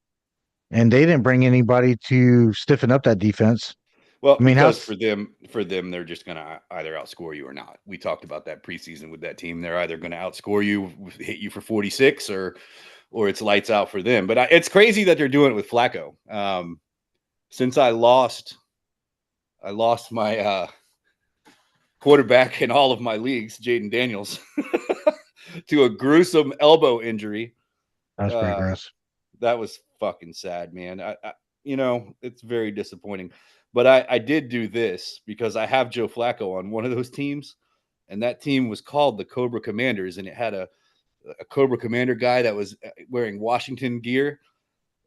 And they didn't bring anybody to stiffen up that defense. Well, I mean, because for them, they're just going to either outscore you or not. We talked about that preseason with that team. They're either going to outscore you, hit you for 46, or it's lights out for them. But it's crazy that they're doing it with Flacco. Since I lost my quarterback in all of my leagues, Jaden Daniels, to a gruesome elbow injury. That's pretty gross. That was fucking sad, man. I it's very disappointing. But I did do this because I have Joe Flacco on one of those teams, and that team was called the Cobra Commanders, and it had a Cobra Commander guy that was wearing Washington gear,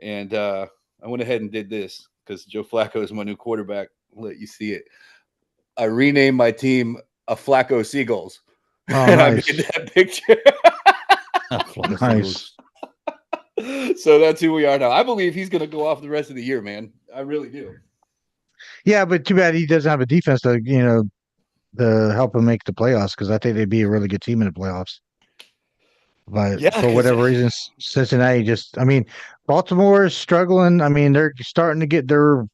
and I went ahead and did this because Joe Flacco is my new quarterback. I'll let you see it. I renamed my team a Flacco Seagulls. Oh, and nice. I made that picture. Nice. So that's who we are now. I believe he's going to go off the rest of the year, man. I really do. Yeah, but too bad he doesn't have a defense to, to help him make the playoffs because I think they'd be a really good team in the playoffs. But Yeah, for 'cause- whatever reason, Cincinnati Baltimore is struggling. I mean, they're starting to get their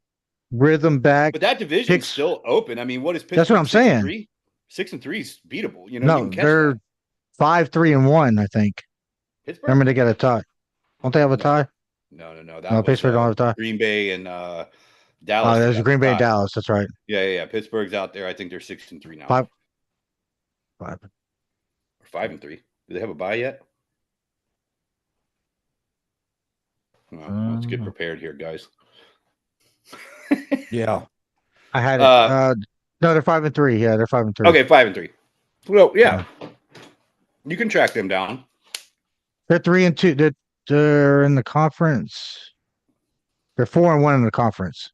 rhythm back. But that division's still open. I mean, what is Pittsburgh? That's what I'm saying. 6-3 is beatable. You No, can catch they're that. 5-3-1, I think. Pittsburgh? Remember, they got a tie. Don't they have a tie? No. That No, was, Pittsburgh don't have a tie. Green Bay and Dallas. Oh, there's got Green the Bay and tie. Dallas. That's right. Yeah. Pittsburgh's out there. I think they're 6-3 now. 5. Or 5-3. Do they have a bye yet? Well, let's get prepared here, guys. Yeah. I had it. No, they're 5-3. Yeah, they're 5-3. Okay, 5-3. Well, yeah. You can track them down. They're 3-2. They're in the conference. They're 4-1 in the conference.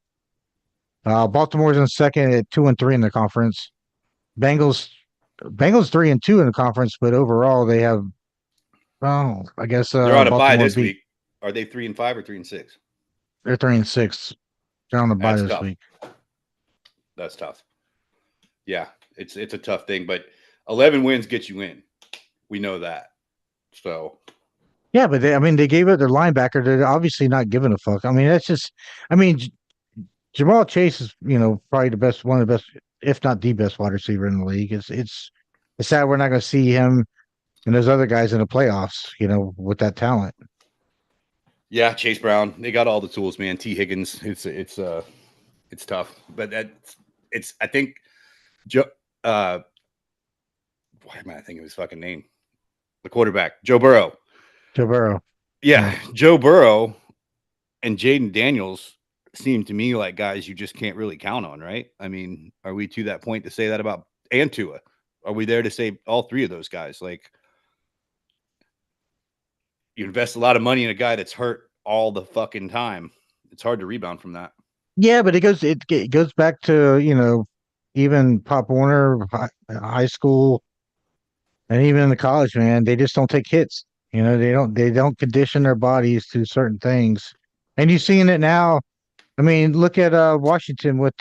Baltimore's in second at 2-3 in the conference. Bengals 3-2 in the conference, but overall they have. Oh, I guess They're on a bye Baltimore this week. Are they 3-5 or 3-6? They're 3-6. They're on a bye That's this tough. week. That's tough. Yeah, it's a tough thing, but 11 wins get you in. We know that. So Yeah, but they gave it their linebacker. They're obviously not giving a fuck. I mean, that's just. I mean, Jamal Chase is probably one of the best, if not the best wide receiver in the league. It's sad we're not going to see him and those other guys in the playoffs. With that talent. yeah, Chase Brown, they got all the tools, man. T. Higgins, it's tough, but I think Joe. Why am I thinking of his fucking name? The quarterback, Joe Burrow. Joe Burrow. Yeah, Joe Burrow and Jaden Daniels seem to me like guys you just can't really count on, right? I mean, are we to that point to say that about Tua? Are we there to say all three of those guys? Like, you invest a lot of money in a guy that's hurt all the fucking time. It's hard to rebound from that. Yeah, but it goes back to even Pop Warner high school, and even in the college, man, they just don't take hits. They don't condition their bodies to certain things, and you're seeing it now. I mean, look at Washington with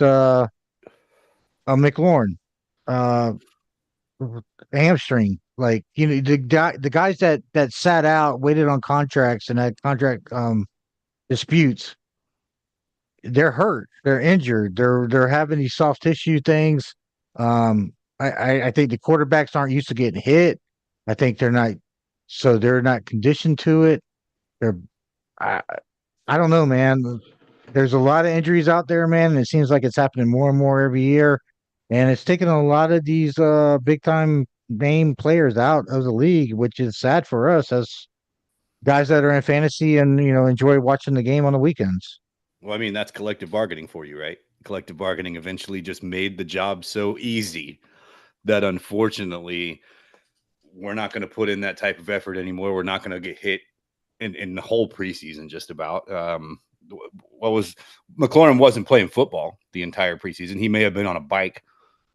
McLaurin, hamstring. Like the guys that sat out, waited on contracts and had contract disputes. They're hurt. They're injured. They're having these soft tissue things. I think the quarterbacks aren't used to getting hit. I think they're not conditioned to it. I don't know, man. There's a lot of injuries out there, man, and it seems like it's happening more and more every year. And it's taking a lot of these big time name players out of the league, which is sad for us as guys that are in fantasy and enjoy watching the game on the weekends. Well, I mean, that's collective bargaining for you, right? Collective bargaining eventually just made the job so easy that unfortunately we're not going to put in that type of effort anymore. We're not going to get hit in the whole preseason just about. McLaurin wasn't playing football the entire preseason. He may have been on a bike,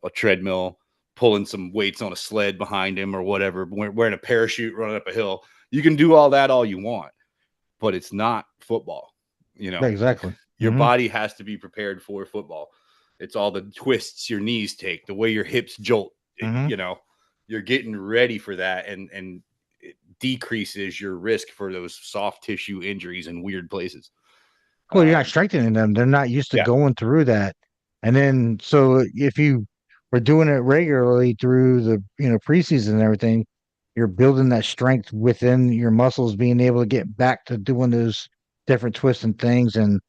a treadmill, pulling some weights on a sled behind him or whatever, wearing a parachute, running up a hill. You can do all that all you want, but it's not football. Exactly. Your body has to be prepared for football. It's all the twists your knees take, the way your hips jolt. You're getting ready for that, and it decreases your risk for those soft tissue injuries in weird places. Well, you're not strengthening them. They're not used to going through that. And then, so if you were doing it regularly through the preseason and everything, you're building that strength within your muscles, being able to get back to doing those different twists and things, and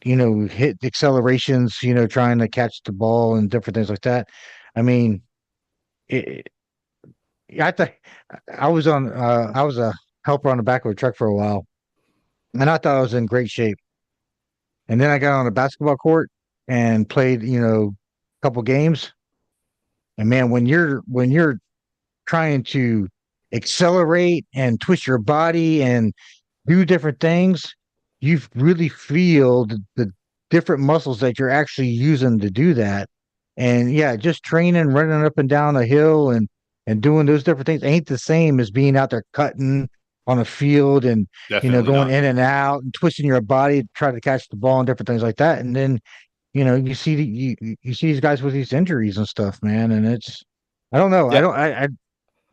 hit accelerations, trying to catch the ball and different things like that. I mean, I was a helper on the back of a truck for a while, and I thought I was in great shape. And then I got on a basketball court and played, a couple games. And man, when you're trying to accelerate and twist your body and do different things, you really feel the different muscles that you're actually using to do that. And yeah, just training, running up and down a hill and doing those different things ain't the same as being out there cutting on a field and Definitely going not. in and out and twisting your body to try to catch the ball and different things like that. And then you see these guys with these injuries and stuff, man. And it's, I don't know. Yeah.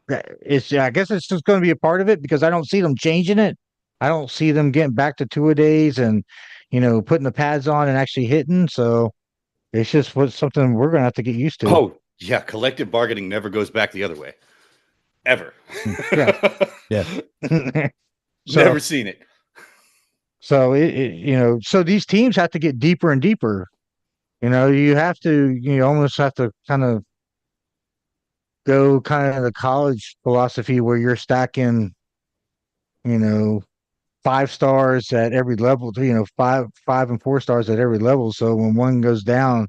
it's I guess it's just going to be a part of it because I don't see them changing it. I don't see them getting back to two-a-days and putting the pads on and actually hitting. So it's just something we're going to have to get used to. Oh yeah, collective bargaining never goes back the other way, ever. Yeah. Never seen it. So so these teams have to get deeper and deeper. You have to, almost have to kind of go kind of the college philosophy where you're stacking, 5 stars at every level, 5 and 4 stars at every level. So when one goes down,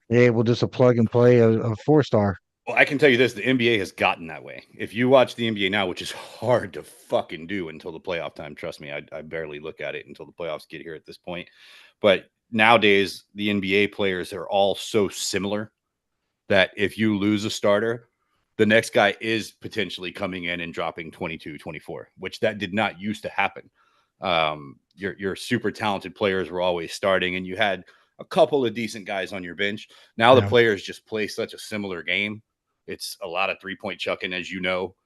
you're able just to plug and play a 4-star. Well, I can tell you this, the NBA has gotten that way. If you watch the NBA now, which is hard to fucking do until the playoff time, trust me, I barely look at it until the playoffs get here at this point. But nowadays, the NBA players are all so similar that if you lose a starter, the next guy is potentially coming in and dropping 22, 24, which that did not used to happen. Your super talented players were always starting, and you had a couple of decent guys on your bench. Now the players just play such a similar game. It's a lot of 3-point chucking, as you know.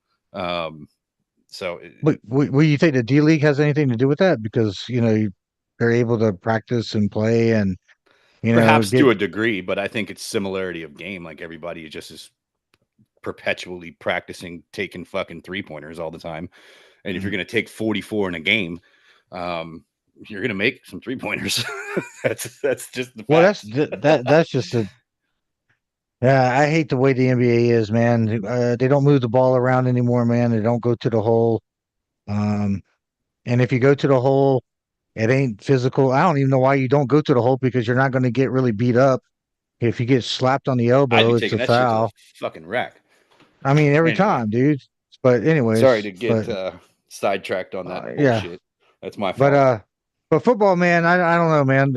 So, will you think the D League has anything to do with that? Because they're able to practice and play, and perhaps to a degree, but I think it's similarity of game. Like everybody just is perpetually practicing taking fucking 3-pointers all the time. And if you're going to take 44 in a game, you're going to make some 3-pointers. that's just the fact. That's just a. Yeah, I hate the way the NBA is, man. They don't move the ball around anymore, man. They don't go to the hole. And if you go to the hole, it ain't physical. I don't even know why you don't go to the hole, because you're not going to get really beat up. If you get slapped on the elbow, it's a foul. Fucking wreck. I mean, every time, dude. But anyway, sorry to get sidetracked on that bullshit. Yeah. That's my fault. But football, man, I don't know, man.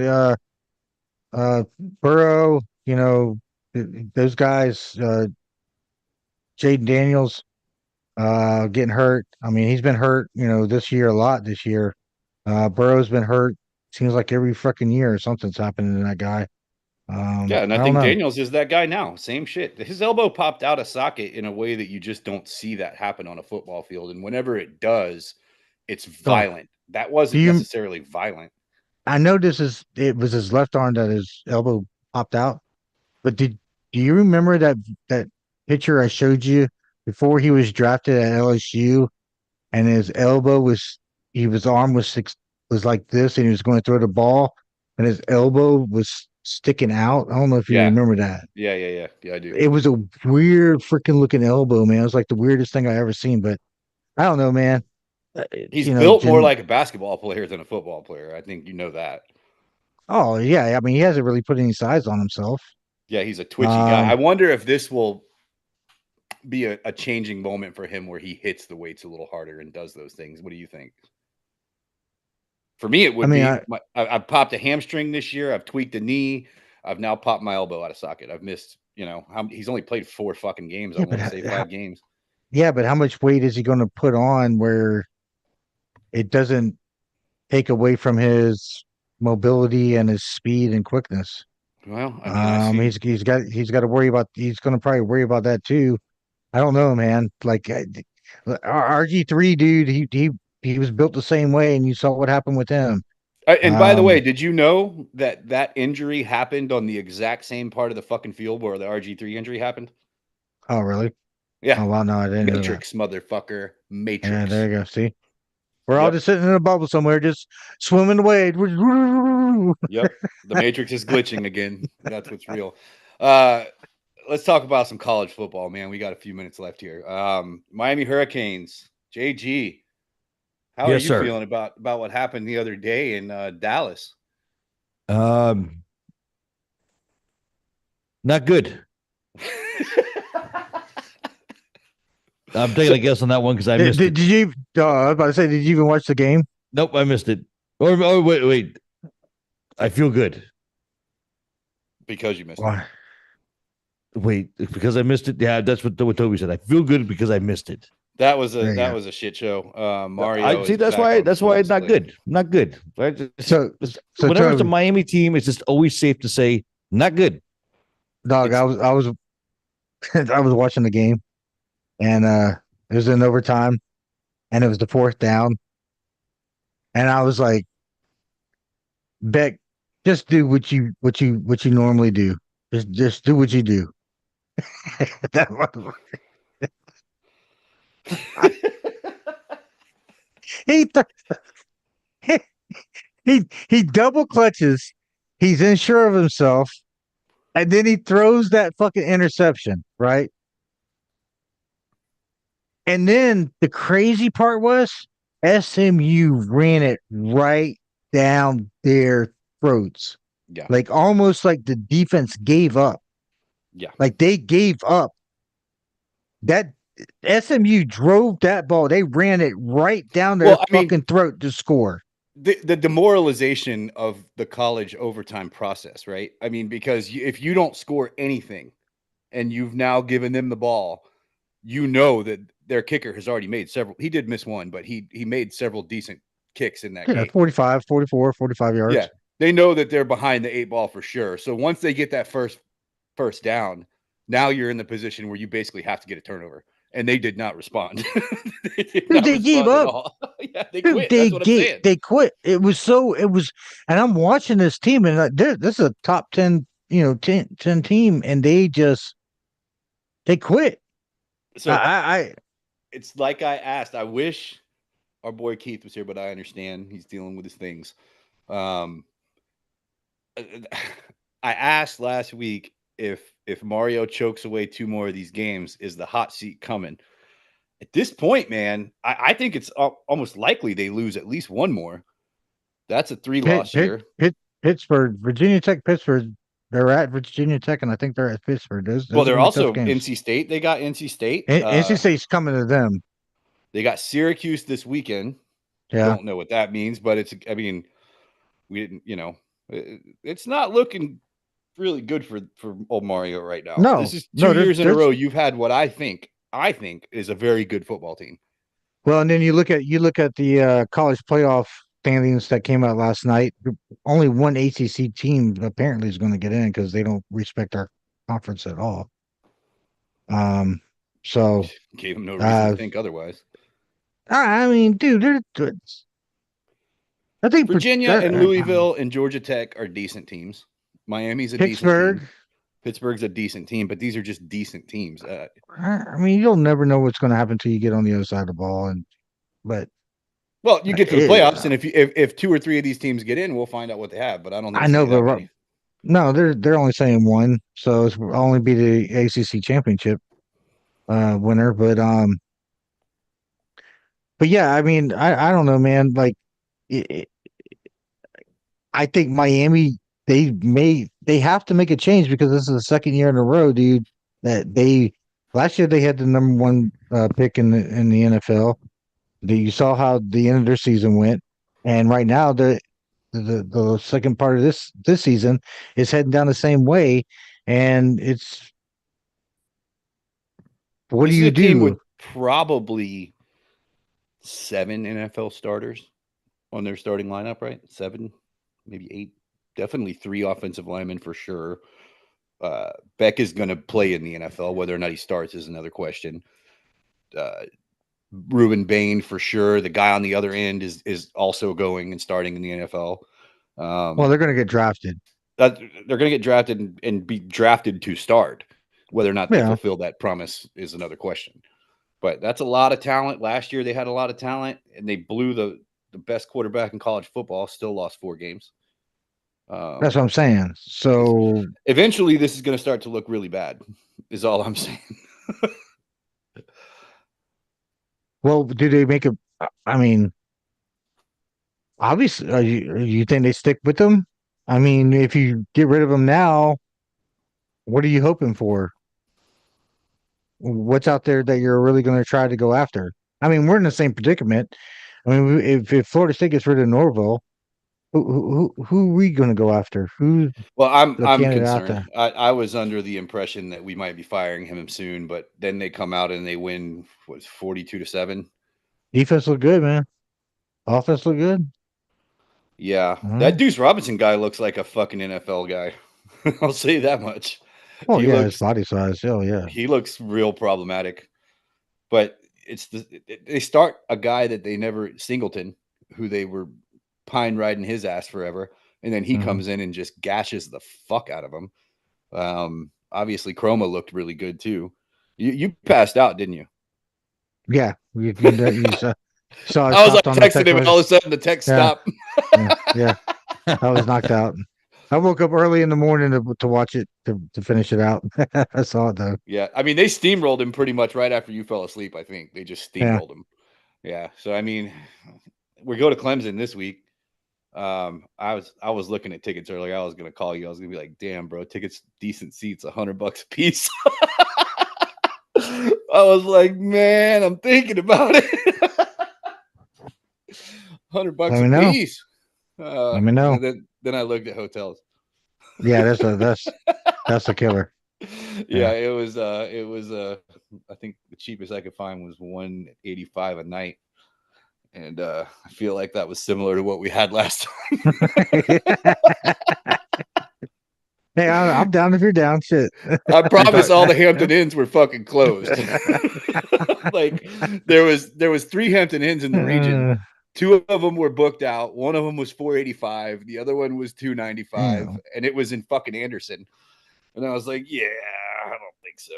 Burrow, those guys, Jaden Daniels, getting hurt. I mean, he's been hurt, this year a lot this year. Burrow's been hurt. Seems like every freaking year something's happening to that guy. Yeah, and I think Daniels is that guy now. Same shit. His elbow popped out of socket in a way that you just don't see that happen on a football field. And whenever it does, it's violent. That wasn't necessarily violent. I know it was his left arm that his elbow popped out. But do you remember that picture I showed you before he was drafted at LSU, and his elbow his arm was like this, and he was going to throw the ball, and his elbow was sticking out? I don't know if you remember that. Yeah, I do. It was a weird freaking looking elbow, man. It was like the weirdest thing I ever seen. But I don't know, man. He's built more like a basketball player than a football player. I think you know that. Oh yeah, I mean, he hasn't really put any size on himself. Yeah, he's a twitchy guy. I wonder if this will be a changing moment for him where he hits the weights a little harder and does those things. What do you think? For me, it would be. I've popped a hamstring this year. I've tweaked a knee. I've now popped my elbow out of socket. I've missed, he's only played 4 fucking games. I want to say 5 games. Yeah, but how much weight is he going to put on where it doesn't take away from his mobility and his speed and quickness? Well, he's got to worry about. He's going to probably worry about that too. I don't know, man. Like RG3, dude, he was built the same way, and you saw what happened with him. And by the way, did you know that injury happened on the exact same part of the fucking field where the RG3 injury happened? Oh, really? Yeah. Oh, well, no, I didn't. Matrix, motherfucker. Matrix. Yeah, there you go. See, we're all just sitting in a bubble somewhere, just swimming away. Yep. The Matrix is glitching again. That's what's real. Let's talk about some college football, man. We got a few minutes left here. Miami Hurricanes. JG. How are you feeling about what happened the other day in Dallas? Not good. I'm taking a guess on that one because I missed it. Did you? I was about to say, did you even watch the game? Nope, I missed it. Oh, wait. I feel good because you missed it. Wait, because I missed it. Yeah, that's what Toby said. I feel good because I missed it. That was a shit show. Mario. That's why it's not good. Not good. So whenever it's a Miami team, it's just always safe to say not good. Dog, I was watching the game, and It was in overtime, and it was the fourth down. And I was like, Beck, just do what you normally do. Just do what you do. That motherfucker. he, th- he double clutches. He's unsure of himself, and then he throws that fucking interception, right? And then the crazy part was SMU ran it right down their throats. Yeah. Like almost like the defense gave up. Yeah. Like they gave up. That SMU drove that ball. They ran it right down their fucking throat to score. The demoralization of the college overtime process, right? I mean, because if you don't score anything and you've now given them the ball, you know that their kicker has already made several. He did miss one, but he made several decent kicks in that game. 45, 44, 45 yards. Yeah. They know that they're behind the 8 ball for sure. So once they get that first down, now you're in the position where you basically have to get a turnover. And they did not respond. They gave up. Yeah, they quit. That's what I'm saying. They quit. It was, and I'm watching this team, and this is a top 10, 10 team, and they quit. So it's like I asked. I wish our boy Keith was here, but I understand he's dealing with his things. I asked last week if Mario chokes away 2 more of these games, is the hot seat coming? At this point, man, I think it's almost likely they lose at least 1 more. That's a 3-loss year. Pittsburgh, Virginia Tech, Pittsburgh. They're at Virginia Tech, and I think they're at Pittsburgh. Well, they're also NC State. They got NC State. NC State's coming to them. They got Syracuse this weekend. Yeah. Don't know what that means, but we didn't, it's not looking really good for old Mario right now. No, this is 2 years in a row you've had what I think is a very good football team. Well, and then you look at the college playoff standings that came out last night. Only one ACC team apparently is going to get in because they don't respect our conference at all. So gave them no reason to think otherwise. I mean, dude, they're good. I think Virginia and Louisville and Georgia Tech are decent teams. Miami's a decent team. Pittsburgh's a decent team, but these are just decent teams. I mean, you'll never know what's going to happen until you get on the other side of the ball, well, you get to the playoffs, and if 2 or 3 of these teams get in, we'll find out what they have. But I don't think I know, but no, they're only saying 1, so it's only be the ACC championship winner. But yeah, I mean, I don't know, man. Like, I think Miami, they have to make a change because this is the second year in a row, dude. That last year they had the number 1 pick in the NFL. You saw how the end of their season went, and right now the second part of this season is heading down the same way. And it's what do you do? Team with probably 7 NFL starters on their starting lineup, right? 7, maybe 8. Definitely 3 offensive linemen for sure. Beck is going to play in the NFL. Whether or not he starts is another question. Ruben Bain for sure. The guy on the other end is also going and starting in the NFL. Well, they're going to get drafted. They're going to get drafted and be drafted to start. Whether or not they fulfill that promise is another question. But that's a lot of talent. Last year they had a lot of talent, and they blew the best quarterback in college football. Still lost 4 games. That's what I'm saying. So eventually this is going to start to look really bad, is all I'm saying. Well, do they make I mean, obviously, you think they stick with them? I mean, if you get rid of them now, what are you hoping for? What's out there that you're really going to try to go after? I mean, we're in the same predicament. I mean, if Florida State gets rid of Norville, who are we going to go after? Well, I'm concerned. I was under the impression that we might be firing him soon, but then they come out and they win 42-7. Defense look good, man. Offense look good. Yeah, that Deuce Robinson guy looks like a fucking NFL guy. I'll say that much. Oh, his body size. Oh, yeah. He looks real problematic. But they start a guy that they never Singleton, who they were pine riding his ass forever, and then he comes in and just gashes the fuck out of him. Obviously, Chroma looked really good too. You passed out, didn't you? Yeah, you saw. I was like texting him, and all of a sudden the text stopped. Yeah, I was knocked out. I woke up early in the morning to watch it to finish it out. I saw it though. Yeah, I mean they steamrolled him pretty much right after you fell asleep. I think they just steamrolled him. Yeah, so I mean, we go to Clemson this week. I was looking at tickets earlier. I was gonna call you. I was gonna be like, "Damn, bro, tickets, decent seats, $100 a piece." I was like, "Man, I'm thinking about it." $100 a piece. Let me know. Then I looked at hotels. Yeah, that's a killer. Yeah, it was I think the cheapest I could find was $185 a night. And I feel like that was similar to what we had last time. Hey, I'm down if you're down. Shit. I promise all the Hampton Inns were fucking closed. Like there was 3 Hampton Inns in the region. 2 of them were booked out. One of them was $485. The other one was $295, and it was in fucking Anderson. And I was like, "Yeah, I don't think so."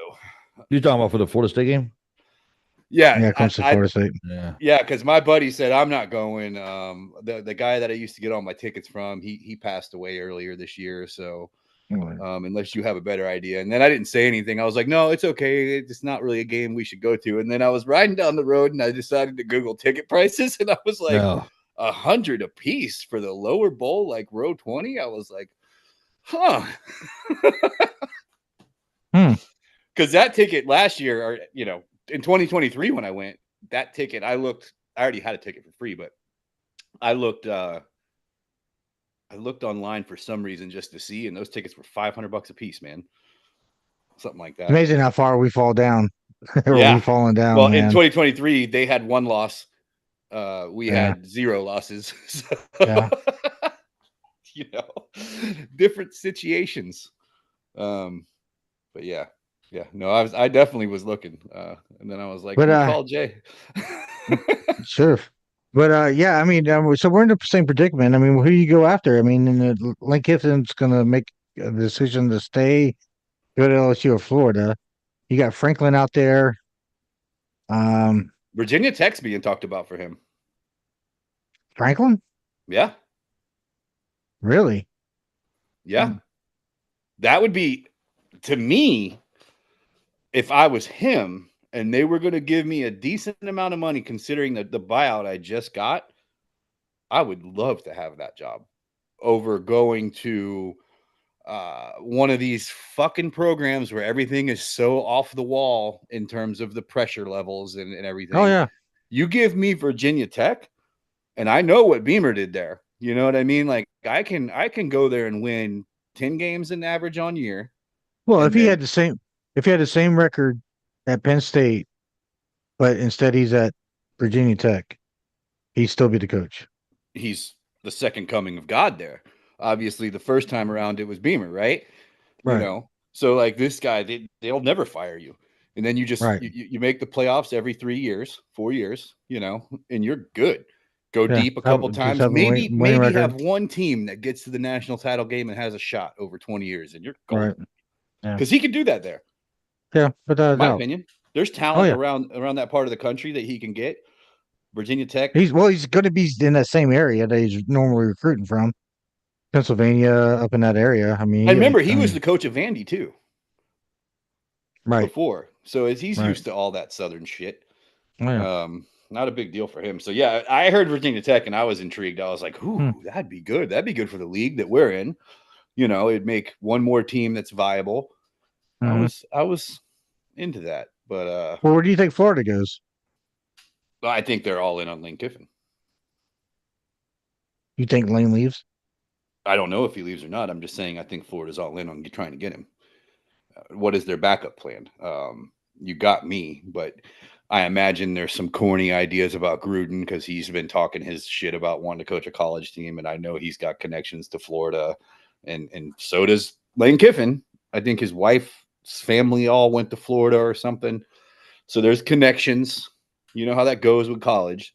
You're talking about for the Florida State game? Yeah, Clemson, Florida State. Yeah, because my buddy said I'm not going. The guy that I used to get all my tickets from, he passed away earlier this year. So unless you have a better idea. And then I didn't say anything. I was like, no, it's okay. It's not really a game we should go to. And then I was riding down the road and I decided to Google ticket prices. And I was like, $100 a piece for the lower bowl, like row 20. I was like, huh. Because that ticket last year, or in 2023 when I went, that ticket, I already had a ticket for free, but I looked online for some reason just to see, and those tickets were $500 a piece, man. Something like that. Amazing how far we fall down. We falling down. Well, man. in 2023, they had 1 loss. We had 0 losses. So, different situations. But yeah. No, I definitely was looking. And then I was like, call Jay. Sure. But yeah, I mean, so we're in the same predicament. I mean, who do you go after? I mean, Lane Kiffin's going to make a decision to stay, go to LSU or Florida. You got Franklin out there. Virginia Tech's being talked about for him. Franklin? Yeah. Really? Yeah. That would be, to me, if I was him, and they were going to give me a decent amount of money considering the buyout I just got, I would love to have that job over going to one of these fucking programs where everything is so off the wall in terms of the pressure levels and everything. Oh, yeah. You give me Virginia Tech, and I know what Beamer did there. You know what I mean? Like I can go there and win 10 games in average on year. Well, if he had the same record at Penn State, but instead he's at Virginia Tech, he'd still be the coach. He's the second coming of God there. Obviously, the first time around it was Beamer, right? Right. So like this guy, they'll never fire you. And then you just you make the playoffs every 3 years, 4 years, and you're good. Go deep a couple times. Maybe have one team that gets to the national title game and has a shot over 20 years, and you're golden. Right. Yeah. Because he could do that there. Yeah, but in my opinion, there's talent around that part of the country that he can get. Virginia Tech. He's going to be in that same area that he's normally recruiting from, Pennsylvania, up in that area. I mean, I remember he was the coach of Vandy too, right? Before, so he's used to all that Southern shit. Yeah. Not a big deal for him. So yeah, I heard Virginia Tech and I was intrigued. I was like, "Ooh, that'd be good. That'd be good for the league that we're in." It'd make one more team that's viable. I was into that, but well, where do you think Florida goes? I think they're all in on Lane Kiffin. You think Lane leaves? I don't know if he leaves or not. I'm just saying I think Florida's all in on trying to get him. What is their backup plan? You got me, but I imagine there's some corny ideas about Gruden because he's been talking his shit about wanting to coach a college team, and I know he's got connections to Florida, and so does Lane Kiffin. I think his wife's family all went to Florida or something. So there's connections. You know how that goes with college.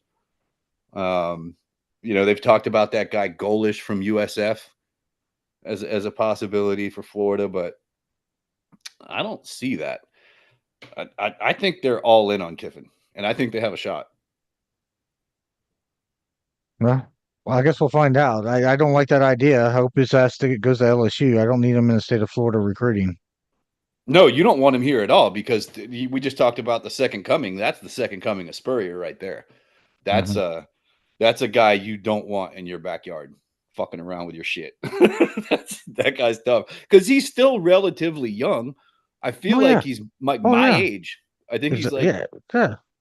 They've talked about that guy Golish from USF as a possibility for Florida, but I don't see that. I think they're all in on Kiffin, and I think they have a shot. Well, I guess we'll find out. I don't like that idea. I hope his ass goes to LSU. I don't need him in the state of Florida recruiting. No, you don't want him here at all because we just talked about the second coming. That's the second coming of Spurrier right there. That's a guy you don't want in your backyard fucking around with your shit. That guy's tough because he's still relatively young. I feel like he's my age. I think he's like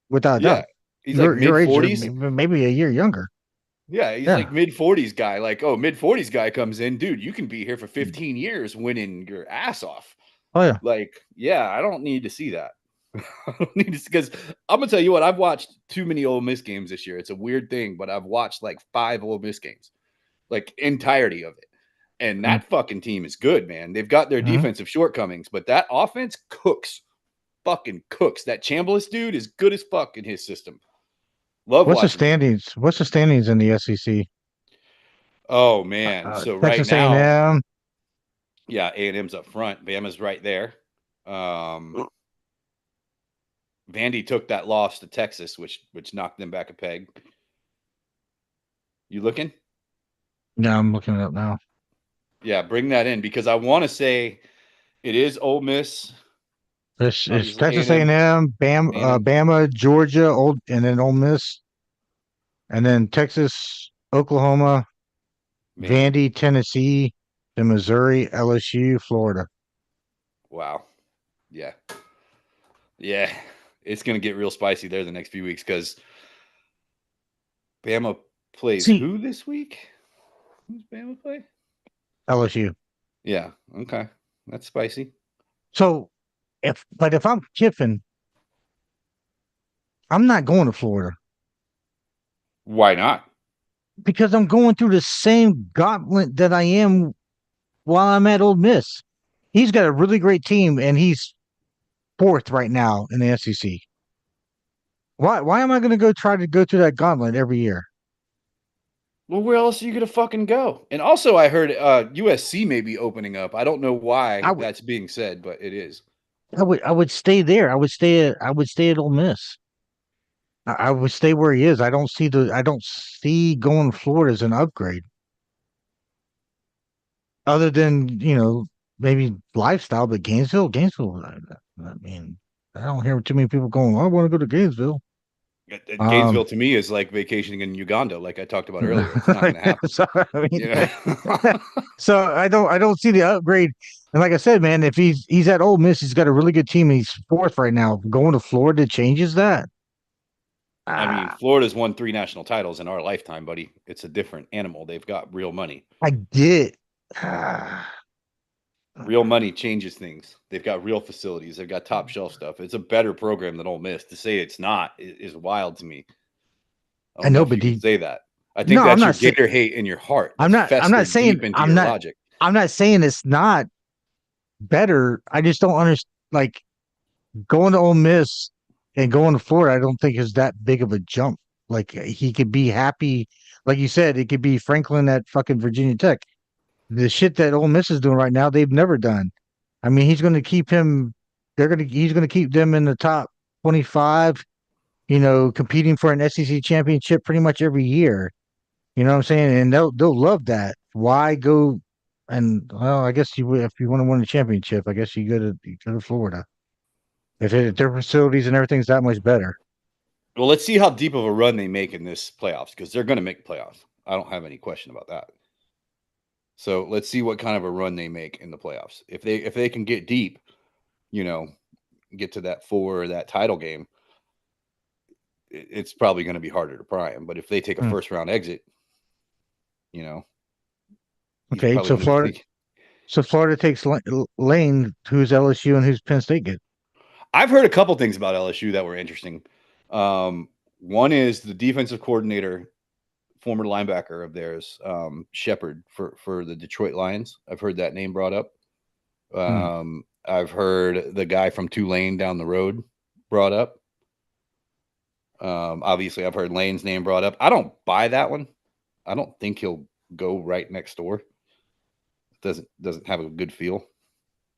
without a doubt. He's like mid-40s, maybe a year younger. Yeah, he's like mid-40s guy. Like, mid-40s guy comes in, dude, you can be here for 15 years winning your ass off. Oh, yeah. Like, yeah, I don't need to see that. I don't need to, because I'm going to tell you what, I've watched too many Ole Miss games this year. It's a weird thing, but I've watched like 5 Ole Miss games, like entirety of it. And that fucking team is good, man. They've got their defensive shortcomings, but that offense fucking cooks. That Chambliss dude is good as fuck in his system. What's the standings? What's the standings in the SEC? Oh man, so Texas right now, A&M. Yeah, A&M's up front. Bama's right there. Vandy took that loss to Texas, which knocked them back a peg. You looking? Yeah, I'm looking it up now. Yeah, bring that in because I want to say it is Ole Miss. It's Texas A&M, Bama, Georgia, and then Ole Miss, and then Texas, Oklahoma, Vandy, Tennessee, then Missouri, LSU, Florida. Wow. Yeah. It's going to get real spicy there the next few weeks because Bama plays who this week? Who's Bama play? LSU. Yeah. Okay. That's spicy. So, if I'm Kiffin, I'm not going to Florida. Why not? Because I'm going through the same gauntlet that I am while I'm at Ole Miss. He's got a really great team, and he's 4th right now in the SEC. Why am I going to try to go through that gauntlet every year? Well, where else are you going to fucking go? And also, I heard USC may be opening up. I don't know why that's being said, but it is. I would stay there. I would stay at Ole Miss. I would stay where he is. I don't see going to Florida as an upgrade. Other than, maybe lifestyle, but Gainesville, I mean, I don't hear too many people going, I want to go to Gainesville. Gainesville to me is like vacationing in Uganda, like I talked about earlier. It's not going to happen. So I don't see the upgrade. And like I said, man, if he's at Ole Miss, he's got a really good team. And he's 4th right now. Going to Florida changes that. I mean, Florida's won 3 national titles in our lifetime, buddy. It's a different animal. They've got real money. I get. Real money changes things. They've got real facilities. They've got top shelf stuff. It's a better program than Ole Miss. To say it's not is wild to me. I know, but you can say that. I think that's your Gator hate in your heart. I'm not saying logic. I'm not saying it's not better. I just don't understand. Like going to Ole Miss and going to Florida, I don't think is that big of a jump. Like he could be happy, like you said, it could be Franklin at fucking Virginia Tech. The shit that Ole Miss is doing right now, they've never done. I mean, he's going to keep him. He's going to keep them in the top 25. Competing for an SEC championship pretty much every year. You know what I'm saying? And they'll love that. Why go? And well, I guess if you want to win a championship, I guess you go to Florida. If their facilities and everything's that much better. Well, let's see how deep of a run they make in this playoffs because they're going to make playoffs. I don't have any question about that. So let's see what kind of a run they make in the playoffs. If they can get deep, get to that 4 or that title game, it's probably going to be harder to pry them. But if they take a first round exit, Okay, so Florida takes Lane, who's LSU and who's Penn State get. I've heard a couple things about LSU that were interesting. One is the defensive coordinator, former linebacker of theirs, Shepard for the Detroit Lions. I've heard that name brought up. I've heard the guy from Tulane down the road brought up. Obviously, I've heard Lane's name brought up. I don't buy that one. I don't think he'll go right next door. Doesn't have a good feel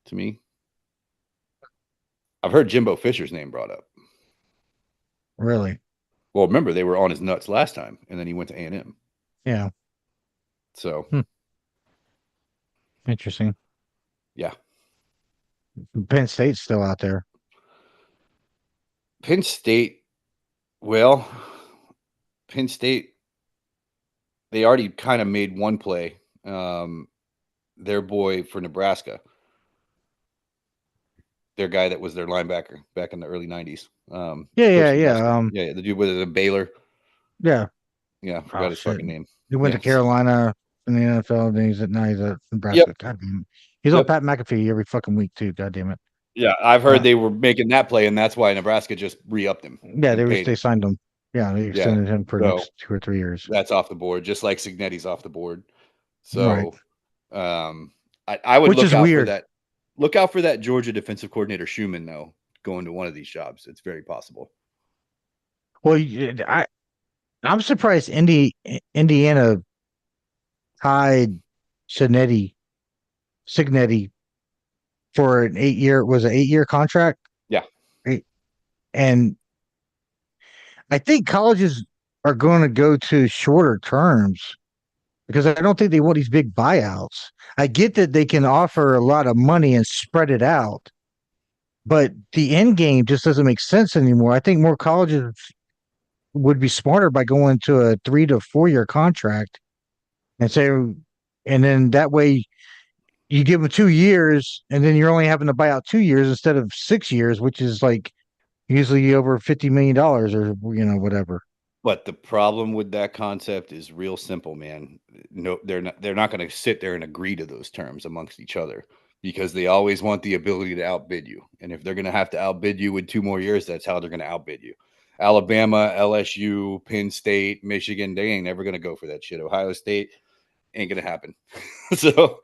to me. I've heard Jimbo Fisher's name brought up. Really? Well, remember they were on his nuts last time, and then he went to A&M. Yeah. So Interesting. Yeah. Penn State's still out there. Penn State, well, Penn State, they already kind of made one play. Their boy for Nebraska, their guy that was their linebacker back in the early 90s. Yeah. The dude with the Baylor. Yeah. Yeah, forgot his fucking name. He went to Carolina in the NFL, and he's at Nebraska. Yep. God damn it. He's on Pat McAfee every fucking week too. God damn it. Yeah, I've heard they were making that play, and that's why Nebraska just re-upped him. Yeah, they signed him. Yeah, they extended him for the next 2 or 3 years. That's off the board, just like Signetti's off the board. So, I would look out for that. Look out for that Georgia defensive coordinator Schumann, though, going to one of these jobs. It's very possible. Well, I'm surprised Indiana tied Signetti for an 8-year contract. Yeah. And I think colleges are going to go to shorter terms because I don't think they want these big buyouts. I get that they can offer a lot of money and spread it out, but the end game just doesn't make sense anymore. I think more colleges would be smarter by going to a 3 to 4 year contract and then that way you give them 2 years and then you're only having to buy out 2 years instead of 6 years, which is like usually over $50 million or, whatever. But the problem with that concept is real simple, man. No, they're not going to sit there and agree to those terms amongst each other because they always want the ability to outbid you. And if they're going to have to outbid you with 2 more years, that's how they're going to outbid you. Alabama, LSU, Penn State, Michigan, they ain't never going to go for that shit. Ohio State ain't going to happen. So,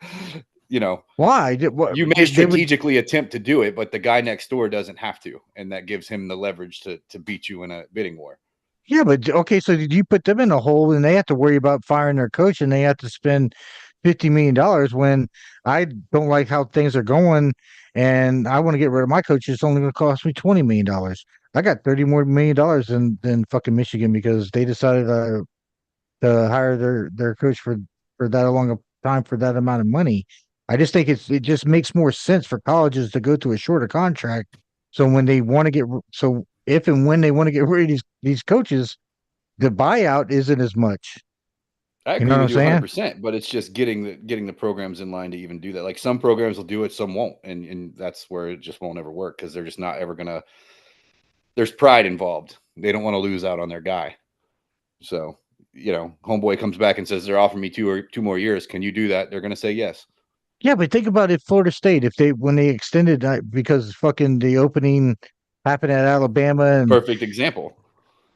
why? You may strategically attempt to do it, but the guy next door doesn't have to. And that gives him the leverage to beat you in a bidding war. Yeah, but okay, so did you put them in a hole and they have to worry about firing their coach and they have to spend $50 million when I don't like how things are going and I want to get rid of my coach? It's only going to cost me $20 million. I got $30 more million than fucking Michigan because they decided to hire their coach for that long a time for that amount of money. I just think it just makes more sense for colleges to go to a shorter contract. So when they want to if and when they want to get rid of these coaches, the buyout isn't as much. I agree with you 100%, but it's just getting the programs in line to even do that. Like some programs will do it, some won't, and that's where it just won't ever work because they're just not ever gonna. There's pride involved. They don't want to lose out on their guy. So homeboy comes back and says they're offering me 2 more years. Can you do that? They're gonna say yes. Yeah, but think about it, Florida State. When they extended because fucking the opening happened at Alabama, and perfect example.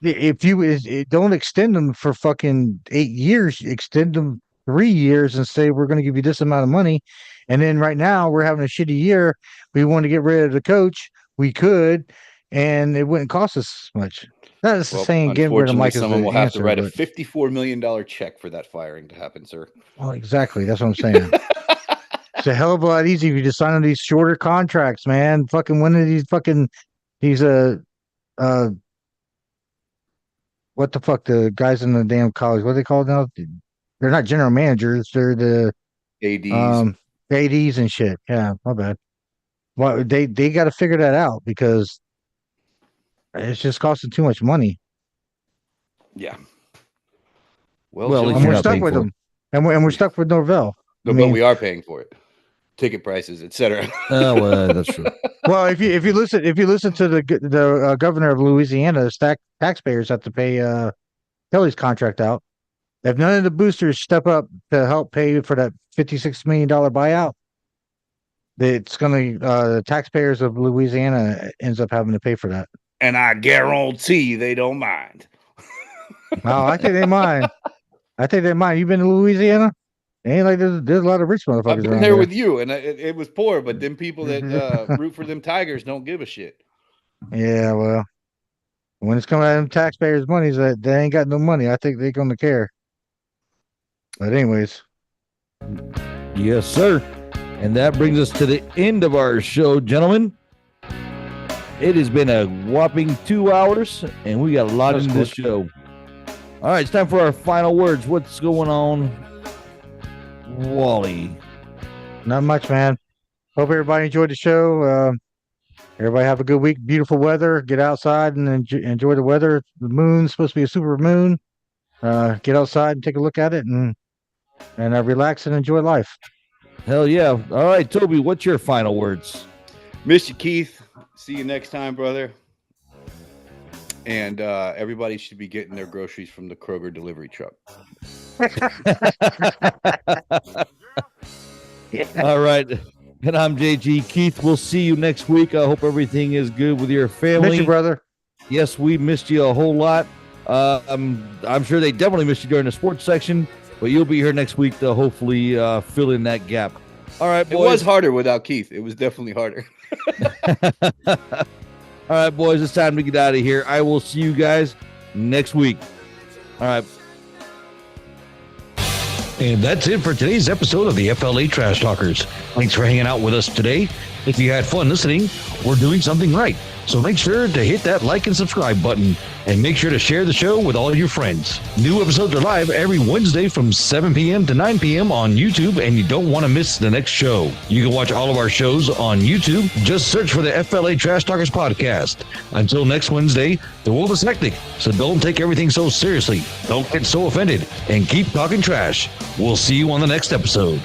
If you don't extend them for fucking 8 years, extend them 3 years and say we're going to give you this amount of money, and then right now we're having a shitty year. We want to get rid of the coach. We could, and it wouldn't cost us much. That's the saying. Getting rid of Mike is someone will have to write a $54 million check for that firing to happen, sir. Well, exactly. That's what I'm saying. It's a hell of a lot easier if you just sign on these shorter contracts, man. Fucking one of these what the fuck, the guys in the damn college, what are they called now? They're not general managers, they're the ADs. ADs and shit. Yeah, my bad. Well, they got to figure that out because it's just costing too much money. Yeah. Well, and we're stuck with them, and we're stuck with Norvell. No, but we are paying for it. Ticket prices, etc. Well, that's true. Well, if you listen to the governor of Louisiana, taxpayers have to pay Kelly's contract out. If none of the boosters step up to help pay for that $56 million buyout, it's going to the taxpayers of Louisiana ends up having to pay for that. And I guarantee they don't mind. No, I think they mind. You've been to Louisiana? It ain't like there's a lot of rich motherfuckers. I've been there with you, and it was poor, but them people that root for them Tigers don't give a shit. Yeah, well, When it's coming out of them taxpayers' money, that they ain't got no money. I think they're going to care. But anyways. Yes, sir. And that brings us to the end of our show, gentlemen. It has been a whopping 2 hours, and we got a lot in this show. All right, it's time for our final words. What's going on, Wally? Not much, man. Hope everybody enjoyed the show. Everybody have a good week. Beautiful weather. Get outside and enjoy the weather. The moon's supposed to be a super moon. Get outside and take a look at it and relax and enjoy life. Hell yeah. All right, Toby, what's your final words? Miss you, Keith. See you next time, brother. And everybody should be getting their groceries from the Kroger delivery truck. All right. And I'm JG. Keith, we'll see you next week. I hope everything is good with your family. Miss you, brother. Yes, we missed you a whole lot. I'm sure they definitely missed you during the sports section, but you'll be here next week to hopefully fill in that gap. All right, boys. It was harder without Keith. It was definitely harder. All right, boys, it's time to get out of here. I will see you guys next week. All right. And that's it for today's episode of the FLA Trash Talkers. Thanks for hanging out with us today. If you had fun listening, we're doing something right. So make sure to hit that like and subscribe button, and make sure to share the show with all your friends. New episodes are live every Wednesday from 7 p.m. to 9 p.m. on YouTube, and you don't want to miss the next show. You can watch all of our shows on YouTube. Just search for the FLA Trash Talkers Podcast. Until next Wednesday, the world is hectic, so don't take everything so seriously. Don't get so offended, and keep talking trash. We'll see you on the next episode.